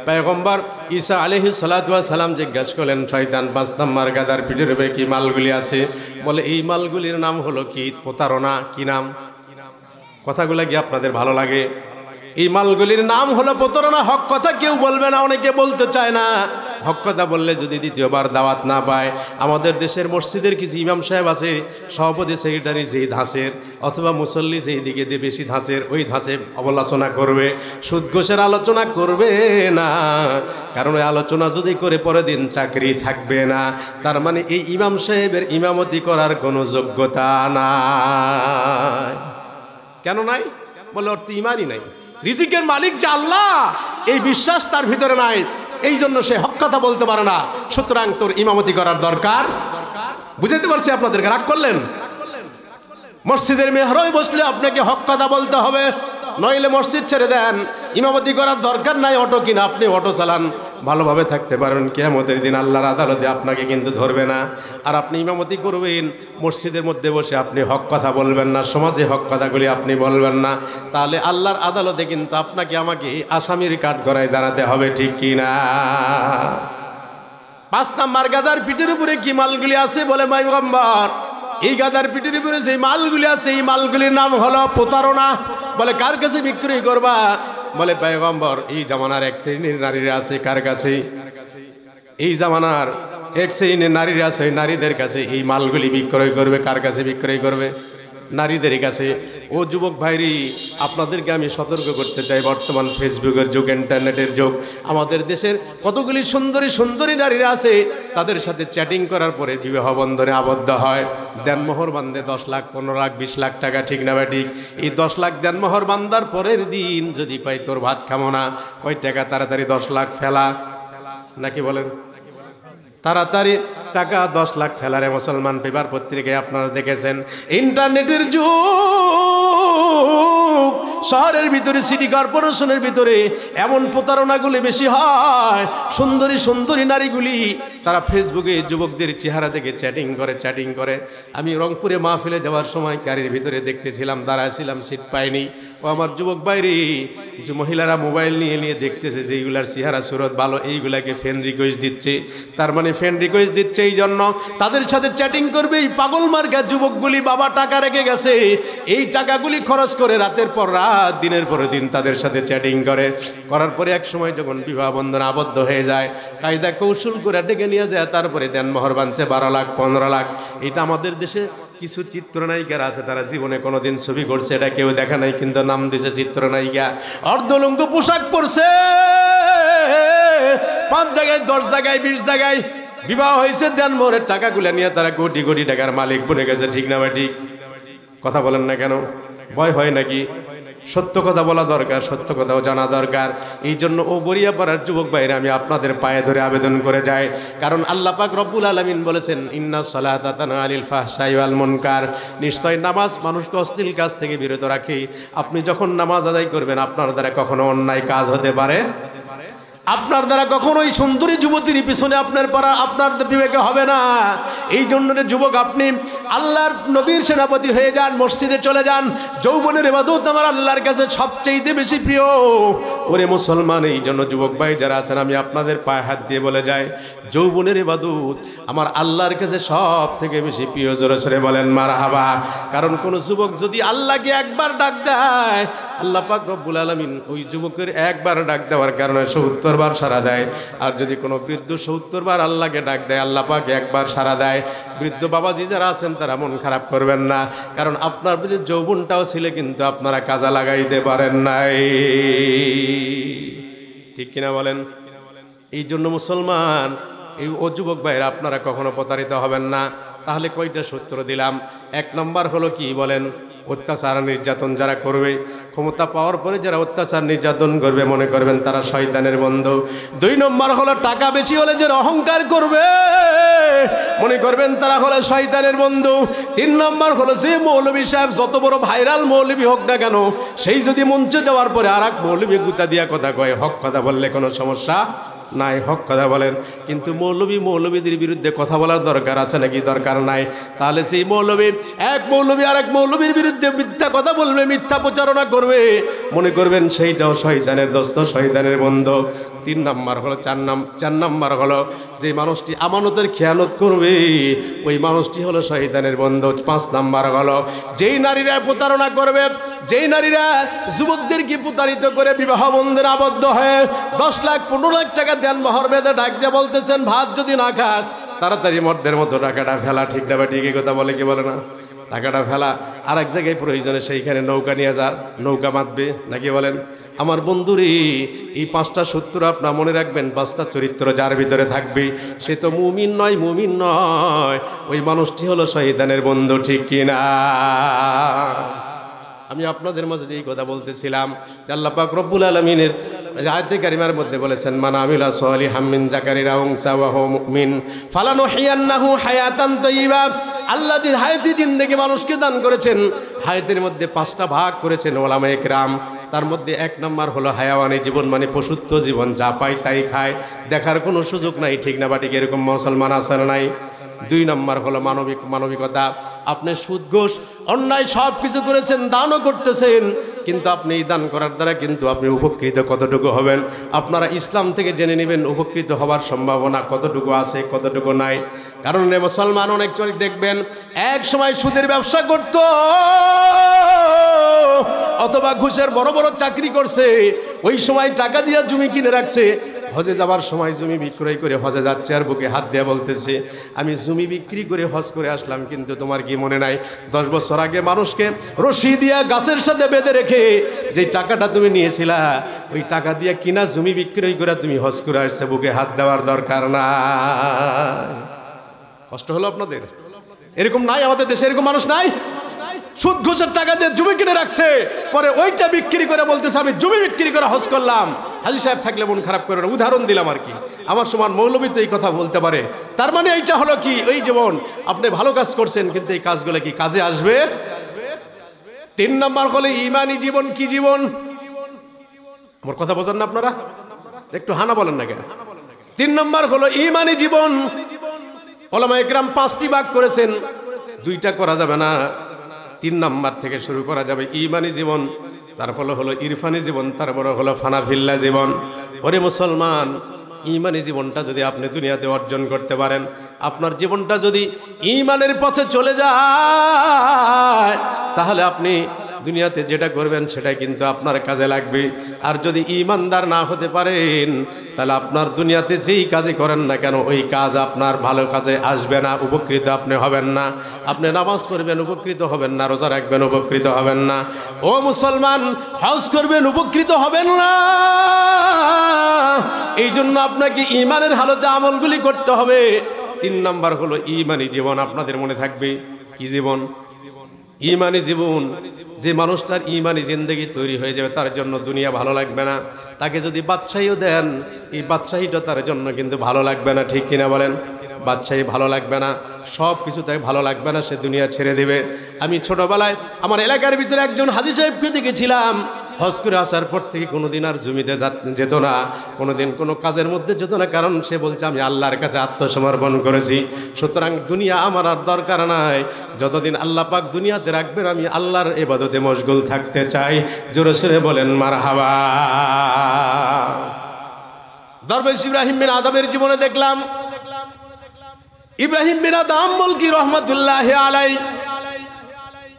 পয়গম্বর ঈসা আলাইহিস সালাতু ওয়াস সালাম জিজ্ঞাসা করলেন, শয়তান 5 নম্বর গাদার পিঠের উপরে কি মালগুলি আছে? বলে এই মালগুলির নাম হলো কি? প্রতারণা। কি নাম? কথাগুলো কি আপনাদের ভালো লাগে? এই মালগুলির নাম হলো প্রতারণা। হক কথা কেউ বলবে না, অনেকে বলতে চায় না। হক কথা বললে যদি দ্বিতীয়বার দাওয়াত না পায়, আমাদের দেশের মসজিদের কিছু ইমাম সাহেব আছে, সভাপতি সেক্রেটারি যেই ধাঁচের অথবা মুসল্লি যেই দিকে দিয়ে বেশি ধাঁচের, ওই ধাঁচে অবলোচনা করবে, সুদ ঘোষের আলোচনা করবে না। কারণ ওই আলোচনা যদি করে পরের দিন চাকরি থাকবে না, তার মানে এই ইমাম সাহেবের ইমামতি করার কোনো যোগ্যতা নাই। কেন নাই? বলে ওর তো ইমানই নাই, রিজিকের মালিক যে আল্লাহ এই বিশ্বাস তার ভিতরে নাই, এই জন্য সে হক কথা বলতে পারে না। সুতরাং তোর ইমামতি করার দরকার। বুঝাতে পারছি আপনাদেরকে? রাগ করলেন? মসজিদের মেহরাবে বসলে আপনাকে হক কথা বলতে হবে, নইলে মসজিদ ছেড়ে দেন। ইমামতি করার দরকার নাই, অটো কিনা আপনি অটো চালান, ভালোভাবে থাকতে পারেন। কিয়ামতের দিন আল্লাহর আদালতে আপনাকে কিন্তু ধরবে না। আর আপনি ইমামতি করবেন মসজিদের মধ্যে বসে, আপনি হক কথা বলবেন না, সমাজে হক কথাগুলি আপনি বলবেন না, তাহলে আল্লাহর আদালতে কিন্তু আপনাকে আমাকে আসামির কাঠগড়ায় দাঁড়াতে হবে। ঠিক কি না? 5 নম্বর গাদার পিঠের উপরে কি মালগুলি আছে? বলে পয়গম্বর এই গাদার পিঠের উপরে যে মালগুলি আছে, এই মালগুলির নাম হলো প্রতারণা। বলে কার কাছে বিক্রি করবা? বলে পয়গম্বর এই জামানার এক শ্রেণীর নারীরা আছে। কার কাছে? এই জামানার এক শ্রেণীর নারীরা আছে, নারীদের কাছে এই মালগুলি বিক্রয় করবে। কার কাছে বিক্রয় করবে? নারীদের কাছে। ও যুবক ভাইরি, আপনাদেরকে আমি সতর্ক করতে চাই, বর্তমান ফেসবুকের যুগ, ইন্টারনেটের যুগ, আমাদের দেশের কতগুলি সুন্দরী সুন্দরী নারীরা আছে, তাদের সাথে চ্যাটিং করার পরে বিবাহ বন্ধনে আবদ্ধ হয়, দেনমোহর বান্ধে 10 লাখ 15 লাখ 20 লাখ টাকা। ঠিক না ব্যাটিক? এই 10 লাখ দেনমোহর বান্দার পরের দিন যদি কয় তোর ভাত খামো না, কয় টাকা তাড়াতাড়ি 10 লাখ ফেলা, নাকি বলেন? তাড়াতাড়ি টাকা 10 লাখ ফেলারে মুসলমান। পেপার পত্রিকায় আপনারা দেখেছেন, ইন্টারনেটের যুগ, শহরের ভিতরে সিটি কর্পোরেশনের ভিতরে এমন প্রতারণাগুলি বেশি হয়। সুন্দরী সুন্দরী নারীগুলি তারা ফেসবুকে যুবকদের চেহারা দেখে চ্যাটিং করে। আমি রংপুরে মাহফিলে যাওয়ার সময় গাড়ির ভিতরে দেখতেছিলাম, দাঁড়াছিলাম, সিট পাইনি। ও আমার যুবক বাইরে কিছু মহিলারা মোবাইল নিয়ে দেখতেছে যে এইগুলার চেহারা সুরত ভালো, এইগুলাকে ফ্রেন্ড রিকোয়েস্ট দিচ্ছে। তার মানে ফ্রেন্ড রিকোয়েস্ট দিচ্ছে এই জন্য তাদের সাথে চ্যাটিং করবে। এই পাগল মার্কা যুবকগুলি বাবা টাকা রেখে গেছে, এই টাকাগুলি খরচ করে রাতের পর রাত, দিনের পর দিন তাদের সাথে চ্যাটিং করার পরে এক সময় যখন বিবাহ বন্ধন আবদ্ধ হয়ে যায়, কায়দা কৌশল করে ডেকে নিয়ে যায়, তারপরে দেন মোহর বানছে 12 লাখ 15 লাখ। এটা আমাদের দেশে কিছু চিত্রনায়িকারা আছে, তারা জীবনে কোনোদিন ছবি করছে এটা কেউ দেখা নাই, কিন্তু নাম দিছে চিত্রনায়িকা। অর্ধলঙ্গ পোশাক পরছে, 5 জায়গায় 10 জায়গায় 20 জায়গায় বিবাহ হয়েছে, দেন মোহরের টাকাগুলো নিয়ে তারা কোটি কোটি টাকার মালিক বনে গেছে। ঠিক না ভাই? ঠিক কথা বলেন না কেন? ভয় হয় নাকি? সত্য কথা বলা দরকার, সত্য কথাও জানা দরকার। এই জন্য ও বরিয়াপাড়ার যুবক ভাইরা আমি আপনাদের পায়ে ধরে আবেদন করে যাই, কারণ আল্লাহ পাক রব্বুল আলামিন বলেছেন ইন্নাস সালাতা তানহা আনিল ফাহশাই ওয়াল মুনকার, নিশ্চয় নামাজ মানুষকে অশ্লীল কাজ থেকে বিরত রাখে। আপনি যখন নামাজ আদায় করবেন আপনার দ্বারা কখনো অন্যায় কাজ হতে পারে, আপনার দ্বারা কখনোই সুন্দরী যুবতীর পিছনে আপনার বিবেকে হবে না। এই জন্য যুবক আপনি আল্লাহর নবীর সেনাপতি হয়ে যান, মসজিদে চলে যান। যৌবনের ইবাদত আমার আল্লাহর কাছে সবচেয়ে বেশি প্রিয়। ওরে মুসলমান, এই জন্য যুবক ভাই যারা আছেন আমি আপনাদের পায়ে হাত দিয়ে বলে যাই, যৌবনের ইবাদত আমার আল্লাহর কাছে সব থেকে বেশি প্রিয়। জোরে সরে বলেন মারহাবা। কারণ কোন যুবক যদি আল্লাহকে একবার ডাক দেয়, আল্লাহ পাক রব্বুল আলামিন ওই যুবকের একবার ডাক দেওয়ার কারণে 70 বার সাড়া দেয়। আর যদি কোনো বৃদ্ধ 70 বার আল্লাহকে ডাক দেয়, আল্লাহ পাক একবার সাড়া দেয়। বৃদ্ধ বাবাজি যারা আছেন তারা মন খারাপ করবেন না, কারণ আপনার প্রতি যৌবনটাও ছিল কিন্তু আপনারা কাজে লাগাইতে পারেন নাই। ঠিক কিনা বলেন? এই জন্য মুসলমান, এই ও যুবক ভাইরা আপনারা কখনো প্রতারিত হবেন না। তাহলে কয়টা সূত্র দিলাম? 1 নম্বর হলো কি বলেন? অত্যাচার নির্যাতন যারা করবে, ক্ষমতা পাওয়ার পরে যারা অত্যাচার নির্যাতন করবে, মনে করবেন তারা শয়তানের বন্ধু। 2 নম্বর হলো টাকা বেশি হলে যারা অহংকার করবে, মনে করবেন তারা হলো শয়তানের বন্ধু। 3 নম্বর হলো যে মৌলবী সাহেব যত বড় ভাইরাল মৌলবী হোক না কেন, সেই যদি মঞ্চে যাওয়ার পরে আর এক মৌলবী গুতা দিয়া কথা কয়, হক কথা বললে কোনো সমস্যা নাই, হক কথা বলেন। কিন্তু মৌলবীদের বিরুদ্ধে কথা বলার দরকার আছে নাকি? দরকার নাই। তাহলে সেই মৌলবী এক মৌলবী আর এক মৌলবীর বিরুদ্ধে মিথ্যা কথা বলবে, মিথ্যা প্রচারণা করবে, মনে করবেন সেইটাও শয়তানের দোস্ত, শয়তানের বন্ধু। 3 নম্বর হলো 4 নম্বর হলো যে মানুষটি আমানতের খেয়ানত করবে, ওই মানুষটি হলো শয়তানের বন্ধু। 5 নম্বর হলো যেই নারীরা প্রতারণা করবে, যেই নারীরা যুবকদেরকে প্রতারিত করে বিবাহ বন্ধনে আবদ্ধ হয়ে 10 লাখ 15 লাখ টাকা দেন মোহর বেঁধে ডাক দিয়ে বলতেছেন ভাত যদি না খাস তাড়াতাড়ি মর্দের মতো টাকাটা ফেলা। ঠিক না? ঠিকই কথা বলে কি বলে না? টাকাটা ফেলা। আর এক জায়গায় প্রয়োজনে সেইখানে নৌকা নিয়ে যা, নৌকা বাঁধবে নাকি বলেন? আমার বন্ধুরে এই 5টা সূত্র আপনার মনে রাখবেন। 5টা চরিত্র যার ভিতরে থাকবে সে তো মুমিন নয়, ওই মানুষটি হলো শয়তানের বন্ধু। ঠিক কিনা? আমি আপনাদের মাঝে এই কথা বলতেছিলাম যে আল্লাহ পাক রব্বুল আলামিনের আয়াতে কারিমার মধ্যে বলেছেন, মান আমিলা সালিহাম মিন যাকারিন আও উনসা ওয়া হুয়া মুমিন ফালানুহিয়ান্নাহু হায়াতান তাইয়্যিবা। আল্লাহ যে হায়াতি জিন্দেগি মানুষকে দান করেছেন, হায়াতের মধ্যে 5টা ভাগ করেছেন ওলামায়ে কেরাম। তার মধ্যে 1 নম্বর হলো হায়াওয়ানি জীবন, মানে পশুত্ব জীবন, যা পায় তাই খায়, দেখার কোনো সুযোগ নাই। ঠিক না ঠিক? এরকম মুসলমান আছে না নাই? 2 নম্বর হলো মানবিকতা। আপনি সুদ ঘুষ অন্যায় সব কিছু করেছেন, দানও করতেছেন, কিন্তু আপনি এই দান করার দ্বারা কিন্তু আপনি উপকৃত কতটুকু হবেন আপনারা ইসলাম থেকে জেনে নেবেন। উপকৃত হওয়ার সম্ভাবনা কতটুকু আছে, কতটুকু নাই। কারণ মুসলমান অনেক চরিত্র দেখবেন এক সময় সুদের ব্যবসা করত অথবা ঘুষের বড় বড় চাকরি করছে, ওই সময় টাকা দিয়ে জমি কিনে রাখছে, হজে যাবার সময় জমি বিক্রয় করে হজে যাচ্ছে, আর বুকে হাত দিয়ে বলতেছে আমি জমি বিক্রি করে হজ করে আসলাম। কিন্তু তোমার কি মনে নাই 10 বছর আগে মানুষকে রশি দিয়া গাছের সাথে বেঁধে রেখে যে টাকাটা তুমি নিয়েছিলা, ওই টাকা দিয়ে কিনা জমি বিক্রয় করে তুমি হজ করে আসছে, বুকে হাত দেওয়ার দরকার না? কষ্ট হলো আপনাদের? এরকম নাই আমাদের দেশে? এরকম মানুষ নাই? সুদ ঘুষের টাকা দিয়ে জমি কিনে রাখছে, পরে ওইটা বিক্রি করে বলতেছে আমি জমি বিক্রি করে হজ করলাম। হাজী সাহেব থাকলে মন খারাপ করে না, উদাহরণ দিলাম আর কি। আমার সমান মৌলবী তো এই কথা বলতে পারে। তার মানে এইটা হলো কি, ওই জীবন আপনি ভালো কাজ করছেন, কিন্তু এই কাজগুলো কি কাজে আসবে? 3 নম্বর হলো ঈমানি জীবন। কি জীবন? আমার কথা বোঝেন না আপনারা? একটু হানা বলেন না কেন? তিন নম্বর হলো ঈমানি জীবন। উলামা ইকরাম 5টি ভাগ করেছেন, 2টা করা যাবে না, 3 নাম্বার থেকে শুরু করা যাবে। ঈমানি জীবন, তারপরে হলো ইরফানি জীবন, তারপরে হলো ফানাফিল্লা জীবন। ওরে মুসলমান, ঈমানি জীবনটা যদি আপনি দুনিয়াতে অর্জন করতে পারেন, আপনার জীবনটা যদি ঈমানের পথে চলে যায়, তাহলে আপনি দুনিয়াতে যেটা করবেন সেটাই কিন্তু আপনার কাজে লাগবে। আর যদি ঈমানদার না হতে পারেন, তাহলে আপনার দুনিয়াতে যেই কাজই করেন না কেন, ওই কাজ আপনার ভালো কাজে আসবে না, উপকৃত আপনি হবেন না। আপনি নামাজ পড়বেন, উপকৃত হবেন না। রোজা রাখবেন, উপকৃত হবেন না। ও মুসলমান, হজ করবেন, উপকৃত হবেন না। এই জন্য আপনাকে ঈমানের হালতে আমলগুলি করতে হবে। 3 নাম্বার হলো ঈমানি জীবন। আপনাদের মনে থাকবে কি জীবন? ঈমানি জীবন। যে মানুষটার ঈমানি জিন্দেগি তৈরি হয়ে যাবে, তার জন্য দুনিয়া ভালো লাগবে না। তাকে যদি বাদশাহীও দেন, এই বাদশাহীটা তার জন্য কিন্তু ভালো লাগবে না, ঠিক কিনা বলেন? বাদশাহী ভালো লাগবে না, সব কিছু তাই ভালো লাগবে না, সে দুনিয়া ছেড়ে দেবে। আমি ছোটবেলায় আমার এলাকার ভিতরে একজন হাজী সাহেবকে দেখেছিলাম, হজ করে আসার পর থেকে কোনোদিন আর জমিতে যেত না, কোনোদিন কোনো কাজের মধ্যে যেত না, কারণ সে বলছে আমি আল্লাহর কাছে আত্মসমর্পণ করেছি। সুতরাং দুনিয়া আমার আর দরকার নাই, যতদিন আল্লাহ পাক দুনিয়াতে রাখবেন আমি আল্লাহর ইবাদতে মশগুল থাকতে চাই। জোরে সোরে বলেন মারহাবা। দরবেশ ইব্রাহিম বিন আদমের জীবনে দেখলাম, ইব্রাহিম বিন আদম মুলকি রহমতুল্লাহ আলাইহি,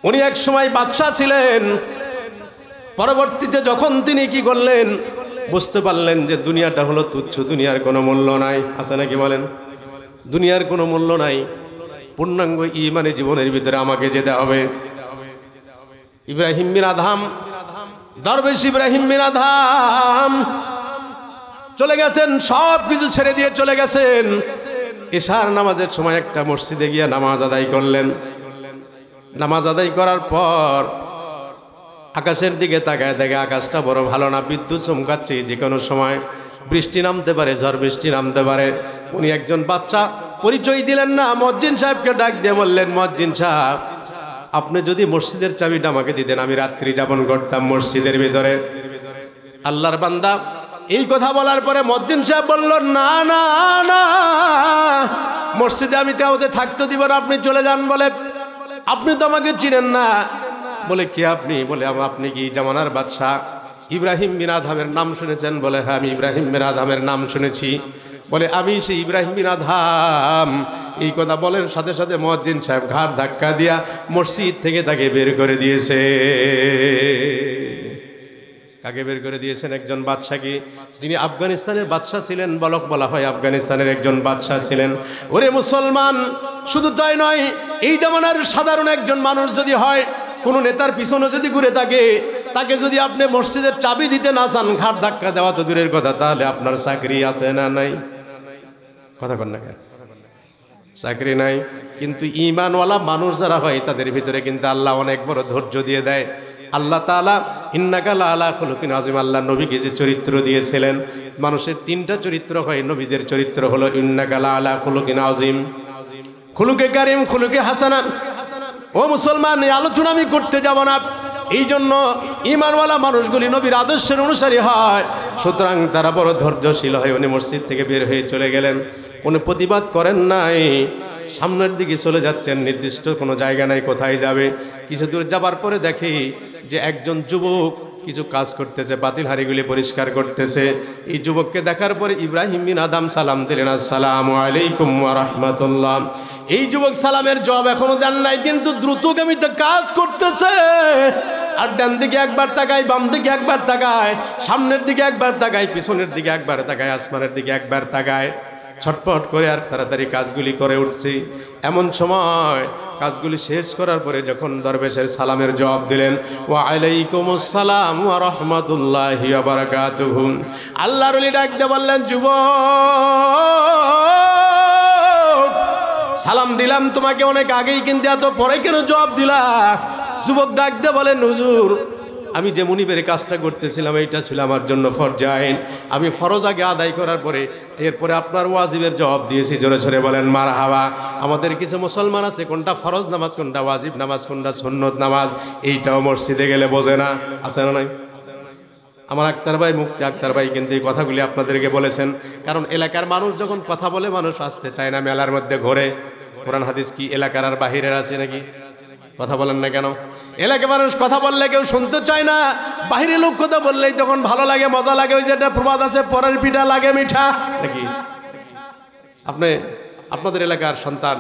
উনি এক সময় বাদশা ছিলেন। পরবর্তীতে যখন তিনি কি করলেন, বুঝতে পারলেন যে দুনিয়াটা হলো তুচ্ছ, দুনিয়ার কোনো মূল্য নাই। আছে নাকি বলেন? দুনিয়ার কোনো মূল্য নাই। পূর্ণাঙ্গ ঈমানি জীবনের ভিতরে আমাকে যেতে হবে। ইব্রাহিম বিন আদম, দরবেশ ইব্রাহিম বিন আদম চলে গেছেন, সব কিছু ছেড়ে দিয়ে চলে গেছেন। ইশার নামাজের সময় একটা মসজিদে গিয়ে নামাজ আদায় করলেন। নামাজ আদায় করার পর আকাশের দিকে তাকায় দেখে আকাশটা বড় ভালো না, বিদ্যুৎ চমকাচ্ছে, যে কোনো সময় বৃষ্টি নামতে পারে, ঝড় বৃষ্টি নামতে পারে। উনি একজন বাচ্চা, পরিচয় দিলেন না। মুয়াজ্জিন সাহেবকে ডাক দিয়ে বললেন, মুয়াজ্জিন সাহেব, আপনি যদি মসজিদের চাবিটা আমাকে দিতেন, আমি রাত্রি যাপন করতাম মসজিদের ভিতরে। আল্লাহর বান্দা এই কথা বলার পরে মুয়াজ্জিন সাহেব বলল, না না না, মসজিদে আমি কাউকে থাকতে দিব না, আপনি চলে যান। বলে, আপনি তো আমাকে চিনেন না। বলে, কে আপনি? বলে, আপনি কি জামানার বাদশাহ ইব্রাহিম বিন আদমের নাম শুনেছেন? বলে, হ্যাঁ, আমি ইব্রাহিম বিন আদমের নাম শুনেছি। বলে, আমি সেই ইব্রাহিম বিন আদম। এই কথা বলেন সাথে সাথে মুয়াজ্জিন সাহেব ঘাড় ধাক্কা দিয়া মসজিদ থেকে তাকে বের করে দিয়েছে। কাকে বের করে দিয়েছেন? একজন বাদশাকে, যিনি আফগানিস্তানের বাদশা ছিলেন। বলা হয় আফগানিস্তানের একজন বাদশা ছিলেন। ওরে মুসলমান, শুধু তাই নয়, এই জামানার সাধারণ একজন মানুষ যদি হয়, কোনো নেতার পিছনে যদি ঘুরে থাকে, তাকে যদি আপনি মসজিদের চাবি দিতে না চান, ঘাট ধাক্কা দেওয়া তো দূরের কথা, তাহলে আপনার চাকরি আছে না নাই? কথা কন না কেন? চাকরি নাই। কিন্তু ঈমানওয়ালা মানুষ যারা হয়, তাদের ভিতরে কিন্তু আল্লাহ অনেক বড় ধৈর্য দিয়ে দেয়। আল্লাহ তাআলা ইন্নাকা লাআলা খুলুকিন আযীম, আল্লাহ নবীকে যে চরিত্র দিয়েছিলেন, মানুষের 3টা চরিত্র হয়, নবীদের চরিত্র হলো ইন্নাকা লাআলা খুলুকিন আযীম, খুলুকে কারীম, খুলুকে হাসানা। ও মুসলমান, এই আলোচনা আমি করতে যাব না। এই জন্য ঈমানওয়ালা মানুষগুলি নবীর আদর্শের অনুসারী হয়, সুতরাং তারা বড় ধৈর্যশীল হয়। উনি মসজিদ থেকে বের হয়ে চলে গেলেন, কোনো প্রতিবাদ করেন নাই। সামনের দিকে চলে যাচ্ছেন, নির্দিষ্ট কোনো জায়গা নাই কোথায় যাবে। কিছু দূর যাবার পরে দেখি যে একজন যুবক কিছু কাজ করতেছে, পাতিল হাঁড়িগুলি পরিষ্কার করতেছে। এই যুবককে দেখার পরে ইব্রাহিম বিন আদম সালাম দিলেন, আসসালামু আলাইকুম ওয়া রাহমাতুল্লাহ। এই যুবক সালামের জবাব এখনো দেন নাই, কিন্তু দ্রুতগামীতে কাজ করতেছে। আর ডান দিকে একবার তাকায়, বাম দিকে একবার তাকায়, সামনের দিকে একবার তাকায়, পিছনের দিকে একবার তাকায়, আসমানের দিকে একবার তাকায়। ছটপট করে আর তাড়াতাড়ি কাজগুলি করে উঠছি। এমন সময় কাজগুলি শেষ করার পরে যখন দরবেশের সালামের জবাব দিলেন, ওয়া আলাইকুমুস সালাম ওয়া রাহমাতুল্লাহি ওয়া বারাকাতুহু, আল্লাহর ওলি ডাক দিয়ে বললেন, যুবক, সালাম দিলাম তোমাকে অনেক আগেই, কিন্তু এত পরে কেন জবাব দিলা? যুবক ডাক দিয়ে বলেন, হুজুর, আমি যে মুনিবের কাজটা করতেছিলাম, এইটা ছিল আমার জন্য ফরজ আইন। আমি ফরজ আগে আদায় করার পরে এরপরে আপনার ওয়াজিবের জবাব দিয়েছি। জোরে সরে বলেন মারহাবা। আমাদের কিছু মুসলমান আছে, কোনটা ফরজ নামাজ, কোনটা ওয়াজিব নামাজ, কোনটা সুন্নত নামাজ, এইটাও মসজিদে গেলে বোঝে না। আছে না নাই? আমার আক্তার ভাই, মুফতি আক্তার ভাই কিন্তু এই কথাগুলি আপনাদেরকে বলেছেন, কারণ এলাকার মানুষ যখন কথা বলে মানুষ আসতে চায় না, মেলার মধ্যে ঘোরে। কোরআন হাদিস কি এলাকার আর বাহিরের আছে নাকি? কথা বলেন না কেন? এলাকার মানুষ কথা বললে কেউ শুনতে চায় না, বাহিরের লোক কথা বললেই তখন ভালো লাগে, মজা লাগে। ওই যে একটা প্রবাদ আছে, পরের পিঠা লাগে মিঠা নাকি? আপনাদের এলাকার সন্তান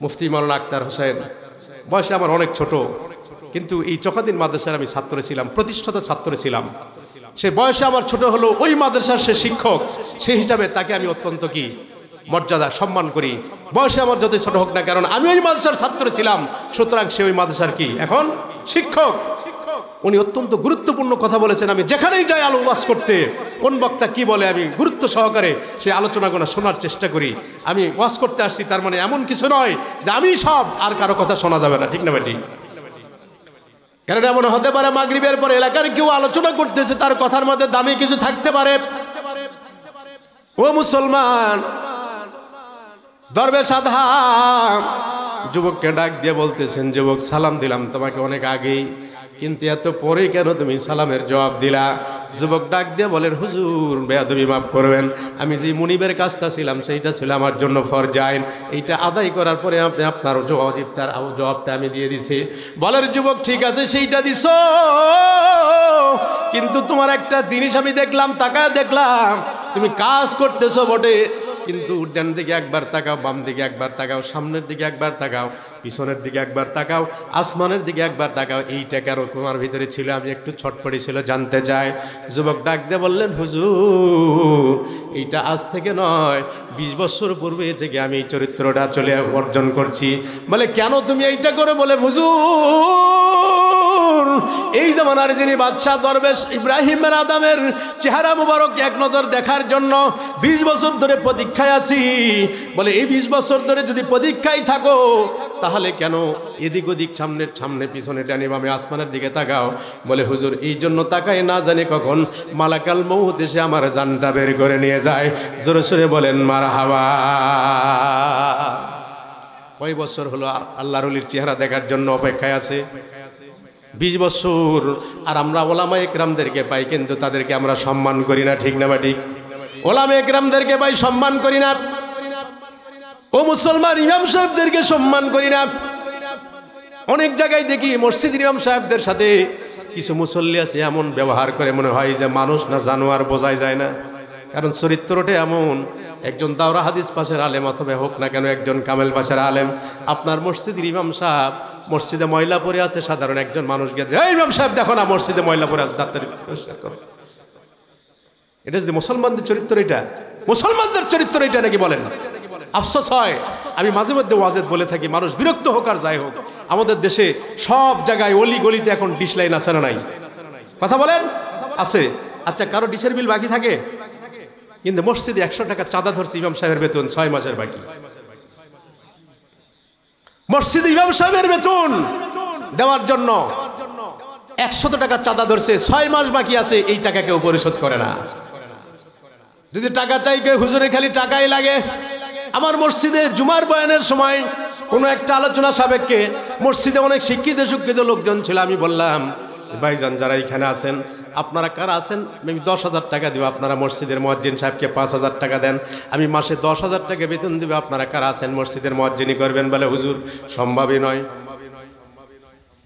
মুফতি মাওলানা আক্তার হোসেন, বয়সে আমার অনেক ছোট, কিন্তু এই চকাদিন মাদ্রাসার আমি ছাত্র ছিলাম, প্রতিষ্ঠাতা ছাত্র ছিলাম। সে বয়সে আমার ছোট হলো, ওই মাদ্রাসার সে শিক্ষক, সেই হিসাবে তাকে আমি অত্যন্ত কি মর্যাদা সম্মান করি। বয়সে আমার যতই ছোট হোক না, কারণ আমি ওই মাদ্রাসার ছাত্র ছিলাম, সুতরাং সে ওই মাদ্রাসার কি এখন শিক্ষক। উনি অত্যন্ত গুরুত্বপূর্ণ কথা বলেছেন। আমি যেখানেই যাই ওয়াজ করতে, কোন বক্তা কি বলে আমি গুরুত্ব সহকারে সেই আলোচনাগুলো শোনার চেষ্টা করি। আমি ওয়াজ করতে আসছি, তার মানে এমন কিছু নয় যে আমি সব, আর কারো কথা শোনা যাবে না, ঠিক না বেটি? কারণ এমন হতে পারে মাগরিবের পর এলাকার কেউ আলোচনা করতেছে, তার কথার মধ্যে দামি কিছু থাকতে পারে। ও মুসলমান, দরবেশ সাধা যুবককে ডাক দিয়ে বলতেছেন, যুবক সালাম দিলাম তোমাকে অনেক আগেই, কিন্তু এত পরে কেন তুমি সালামের জবাব দিলা? যুবক ডাক দিয়ে বলেন, হুজুর বেয়াদবি মাফ করবেন, আমি যে মুনিবের কাজটা ছিলাম সেইটা ছিল আমার জন্য ফরজ আইন, এইটা আদায় করার পরে আপনি আপনার ওয়াজিবটার জবাবটা আমি দিয়ে দিছি। বলেন যুবক, ঠিক আছে সেইটা দিছ, কিন্তু তোমার একটা জিনিস আমি দেখলাম, তাকায় দেখলাম তুমি কাজ করতেছো বটে, কিন্তু ডান দিকে একবার তাকাও, বাম দিকে একবার তাকাও, সামনের দিকে একবার তাকাও, পিছনের দিকে একবার তাকাও, আসমানের দিকে একবার তাকাও। এইটা কেন তোমার ভিতরে ছিল? আমি একটু ছটপটি ছিল, জানতে চাই। যুবক ডাক দিয়ে বললেন, হুজুর এইটা আজ থেকে নয়, 20 বছর পূর্বে থেকে আমি এই চরিত্রটা চলে অর্জন করছি। বলে কেন তুমি এইটা করে? বলে হুজুর এই জামানার যিনি বাদশাহ দরবেশ ইব্রাহিম বিন আদমের চেহারা মুবারক এক নজর দেখার জন্য 20 বছর ধরে প্রতীক্ষায় আছি। বলে এই 20 বছর ধরে যদি প্রতীক্ষায় থাকো, তাহলে কেন এদিক ওদিক সামনে পিছনে ডানে বামে আসমানের দিকে তাকাও? বলে হুজুর এই জন্য তাকাই, না জানি কখন মালাকাল মউত এসে আমার জানটা বের করে নিয়ে যায়। জোরে সোরে বলেন মারহাবা। কয় বছর হলো আল্লাহর ওলির চেহারা দেখার জন্য অপেক্ষায় আছে? 20 বছর। আর আমরা ওলামা একরামদেরকে পাই, কিন্তু তাদেরকে আমরা সম্মান করি না, ঠিক না বাটি? ওলামা একরামদেরকে পাই, সম্মান করি না। ও মুসলমান, ইমাম সাহেবদেরকে সম্মান করি না। অনেক জায়গায় দেখি মসজিদের ইমাম সাহেবদের সাথে কিছু মুসল্লি আছে এমন ব্যবহার করে, মনে হয় যে মানুষ না জানোয়ার, বোঝাই যায় না। কারণ চরিত্রটা এমন, একজন দাওরা হাদিস পাশের আলেম অথবা হোক না কেন একজন কামেল পাশের আলেম, আপনার মসজিদের ইমাম সাহেব মসজিদে ময়লা পড়ে আছে, সাধারণ একজন মানুষ গেছে, এই ইমাম সাহেব দেখো না মসজিদে ময়লা পড়ে আছে, তাড়াতাড়ি পরিষ্কার করো। এটা যদি মুসলমানদের চরিত্র, এটা মুসলমানদের চরিত্র এটা নাকি বলেন? আফসোস হয়, আমি মাঝে মধ্যে ওয়াজেদ বলে থাকি, মানুষ বিরক্ত হোক আর যাই হোক, আমাদের দেশে সব জায়গায় অলি গলিতে এখন ডিশ লাইন আছে না নাই? কথা বলেন, আছে। আচ্ছা, কারো ডিশের বিল বাকি থাকে? কিন্তু মসজিদে 100 টাকা চাঁদা ধরছে ইমাম সাহেবের বেতন 6 মাসের বাকি। মসজিদে ইমাম সাহেবের বেতন দেওয়ার জন্য 100 টাকা চাঁদা ধরছে, 6 মাস বাকি আছে, এই টাকা কেউ পরিশোধ করে না। যদি টাকা চাই কেউ, হুজুরে খালি টাকাই লাগে। আমার মসজিদে জুমার বয়ানের সময় কোনো একটা আলোচনা সাপেক্ষে মসজিদে অনেক শিক্ষিত লোকজন ছিল, আমি বললাম, ভাইজান যারা এখানে আছেন, আপনারা কারা আছেন, আমি 10,000 টাকা দিব, আপনারা মসজিদের মুয়াজ্জিন সাহেবকে 5,000 টাকা দেন, আমি মাসে 10,000 টাকা বেতন দিব, আপনারা কারা আছেন মসজিদের মুয়াজ্জিনি করবেন? বলে হুজুর সম্ভবই নয়।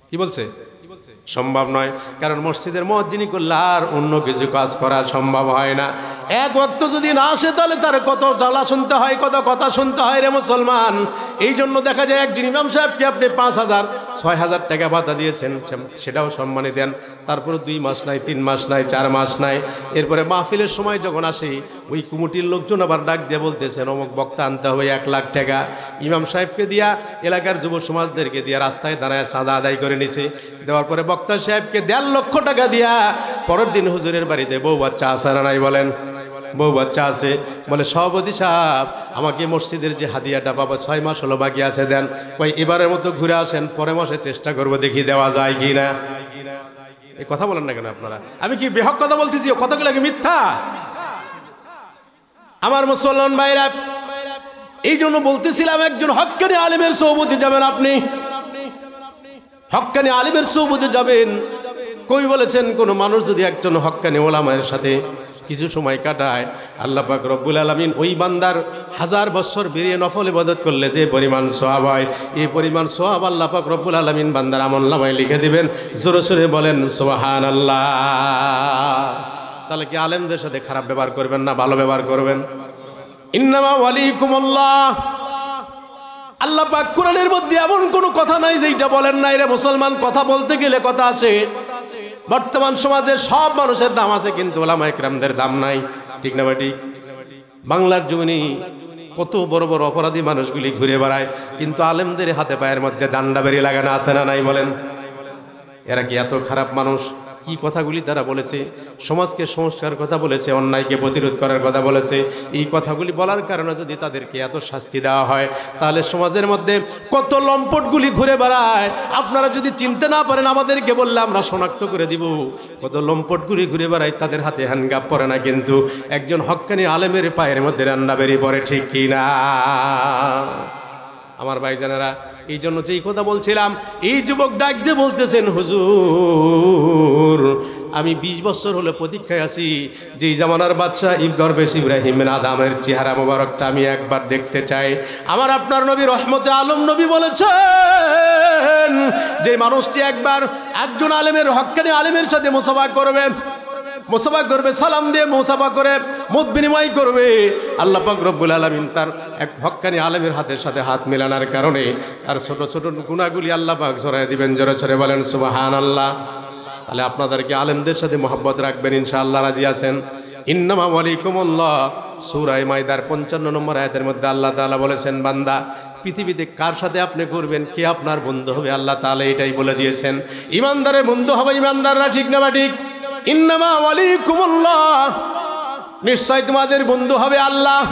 কি বলছে? সম্ভব নয়, কারণ মসজিদের মুয়াজ্জিনি করলে আর অন্য কিছু কাজ করা সম্ভব হয় না। এক ওয়াক্ত যদি না আসে, তাহলে তার কত জ্বালা শুনতে হয়, কত কথা শুনতে হয় রে মুসলমান। এই জন্য দেখা যায় একজন ইমাম সাহেবকে আপনি 5,000 6,000 টাকা ভাতা দিয়েছেন, সেটাও সম্মানে দেন, তারপরে 2 মাস নাই, 3 মাস নাই, 4 মাস নাই। এরপরে মাহফিলের সময় যখন আসে, ওই কমিটির লোকজন আবার ডাক দিয়ে বলতেছেন অমুক বক্তা আনতে হবে 1 লাখ টাকা। ইমাম সাহেবকে দিয়া, এলাকার যুব সমাজদেরকে দিয়া রাস্তায় দাঁড়ায় চাঁদা আদায় করে নিছে। দেওয়ার পরে বক্তা সাহেবকে 1.5 লক্ষ টাকা দিয়া পরের দিন হুজুরের বাড়িতে বউ বাচ্চা আছে না নাই? বলেন, বউ বাচ্চা আছে। বলে সভাপতি সাহেব, আমাকে মসজিদের যে হাদিয়াটা বাবা 6 মাস হলো বাকি আছে দেন। ওই এবারের মতো ঘুরে আসেন, পরে মাসে চেষ্টা করবো, দেখি দেওয়া যায় কি না। এই কথা বলেন না কেন আপনারা? আমি কি বেহক কথা বলতেছি? কথাগুলো কি মিথ্যা? আমার মুসলমান ভাইরা, এই জন্য বলতেছিলাম, একজন হক্কানি আলেমের সভাপতি যাবেন আপনি, হক্কানি আলেমের সভাপতি যাবেন, কই বলেছেন কোন মানুষ যদি একজন হক্কানি ওলামার সাথে কিছু সময় কাটায়, আল্লাহ পাক রব্বুল আলামিন ওই বান্দার 1000 বছর বেরিয়ে নফল ইবাদত করলে যে পরিমাণ সওয়াব হয়, এই পরিমাণ সওয়াব আল্লাহ পাক রব্বুল আলামিন বান্দার আমলনামায় লিখে দিবেন। জোরে সোরে বলেন সুবহানাল্লাহ। তাহলে কি আলেমদের সাথে খারাপ ব্যবহার করবেন না ভালো ব্যবহার করবেন? ইন্নামা ওয়ালিকুমুল্লাহ। আল্লাহ পাক কোরআনের মধ্যে এমন কোনো কথা নাই যেটা বলেন নাই রে মুসলমান। কথা বলতে গেলে কথা আছে। বর্তমান সমাজে সব মানুষের দাম আছে, কিন্তু ওলামায়ে কেরামদের দাম নাই। ঠিক না ঠিক? বাংলার জমিনে কত বড় বড় অপরাধী মানুষগুলি ঘুরে বেড়ায়, কিন্তু আলেমদের হাতে পায়ের মধ্যে ডান্ডা বেরিয়ে লাগানো আছে না নাই বলেন? এরা কি এত খারাপ মানুষ? কি কথাগুলি তারা বলেছে, সমাজকে সংস্কার কথা বলেছে, অন্যায়কে প্রতিরোধ করার কথা বলেছে। এই কথাগুলি বলার কারণে যদি তাদেরকে এত শাস্তি দেওয়া হয়, তাহলে সমাজের মধ্যে কত লম্পটগুলি ঘুরে বেড়ায়। আপনারা যদি চিনতে না পারেন আমাদেরকে বললে আমরা শনাক্ত করে দিব। কত লম্পটগুলি ঘুরে বেড়ায়, তাদের হাতে হ্যান্ডকাপ পরে না, কিন্তু একজন হক্কানি আলেমের পায়ের মধ্যে রান্না বেরিয়ে পড়ে। ঠিক কি না আমার ভাইজানেরা? এই জন্য যেই কথা বলছিলাম, এই যুবক ডাক দিয়ে বলতেছেন, হুজুর আমি 20 বছর হলে প্রতীক্ষায় আছি, যেই জামানার বাদশা দরবেশ ইব্রাহিম বিন আদমের চেহারা মোবারকটা আমি একবার দেখতে চাই। আমার আপনার নবী রহমতে আলম নবী বলেছেন, যে মানুষটি একবার একজন আলেমের হক্কানি আলেমের সাথে মুসাফা করবে, সালাম দিয়ে মুসাফা করে মত বিনিময় করবে, আল্লাহ পাক রব্বুল আলামিন তার এক হক্কানি আলেমের হাতের সাথে হাত মেলানোর কারণে তার ছোট ছোট গুনাহগুলি আল্লাহ পাক ঝরাই দিবেন। জোরে জোরে বলেন সুবহানাল্লাহ। তাহলে আপনাদেরকে আলেমদের সাথে মহব্বত রাখবেন, ইনশাআল্লাহ। রাজি আছেন? ইন্নামা ওয়ালিকুমুল্লাহ সূরা মাইদার 55 নম্বর আয়াতের মধ্যে আল্লাহ তাআলা বলেছেন, বান্দা পৃথিবীতে কার সাথে আপনি করবেন, কে আপনার বন্ধু হবে, আল্লাহ তাআলা এটাই বলে দিয়েছেন। ইমানদারের বন্ধু হবে ইমানদাররা। ঠিক না বা ঠিক? ইন্নামা ওয়ালিকুমুল্লাহ, নিশ্চয় তোমাদের বন্ধু হবে আল্লাহ।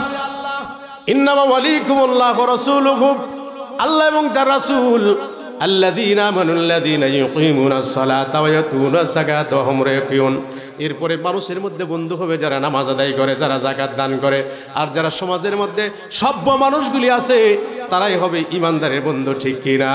ইন্নামা ওয়ালিকুমুল্লাহ ওয়া রাসূলুহু, আল্লাহ এবং তার রাসূল। আল্লাযীনা আমানুল্লাযীনা ইউকিমুনাস সালাতা ওয়া ইয়াতুনাস যাকাতা ওয়া হুম রাকিউন। এরপরে মানুষের মধ্যে বন্ধু হবে যারা নামাজ আদায় করে, যারা যাকাত দান করে, আর যারা সমাজের মধ্যে সভ্য মানুষগুলি আছে তারাই হবে ইমানদারের বন্ধু। ঠিক কিনা?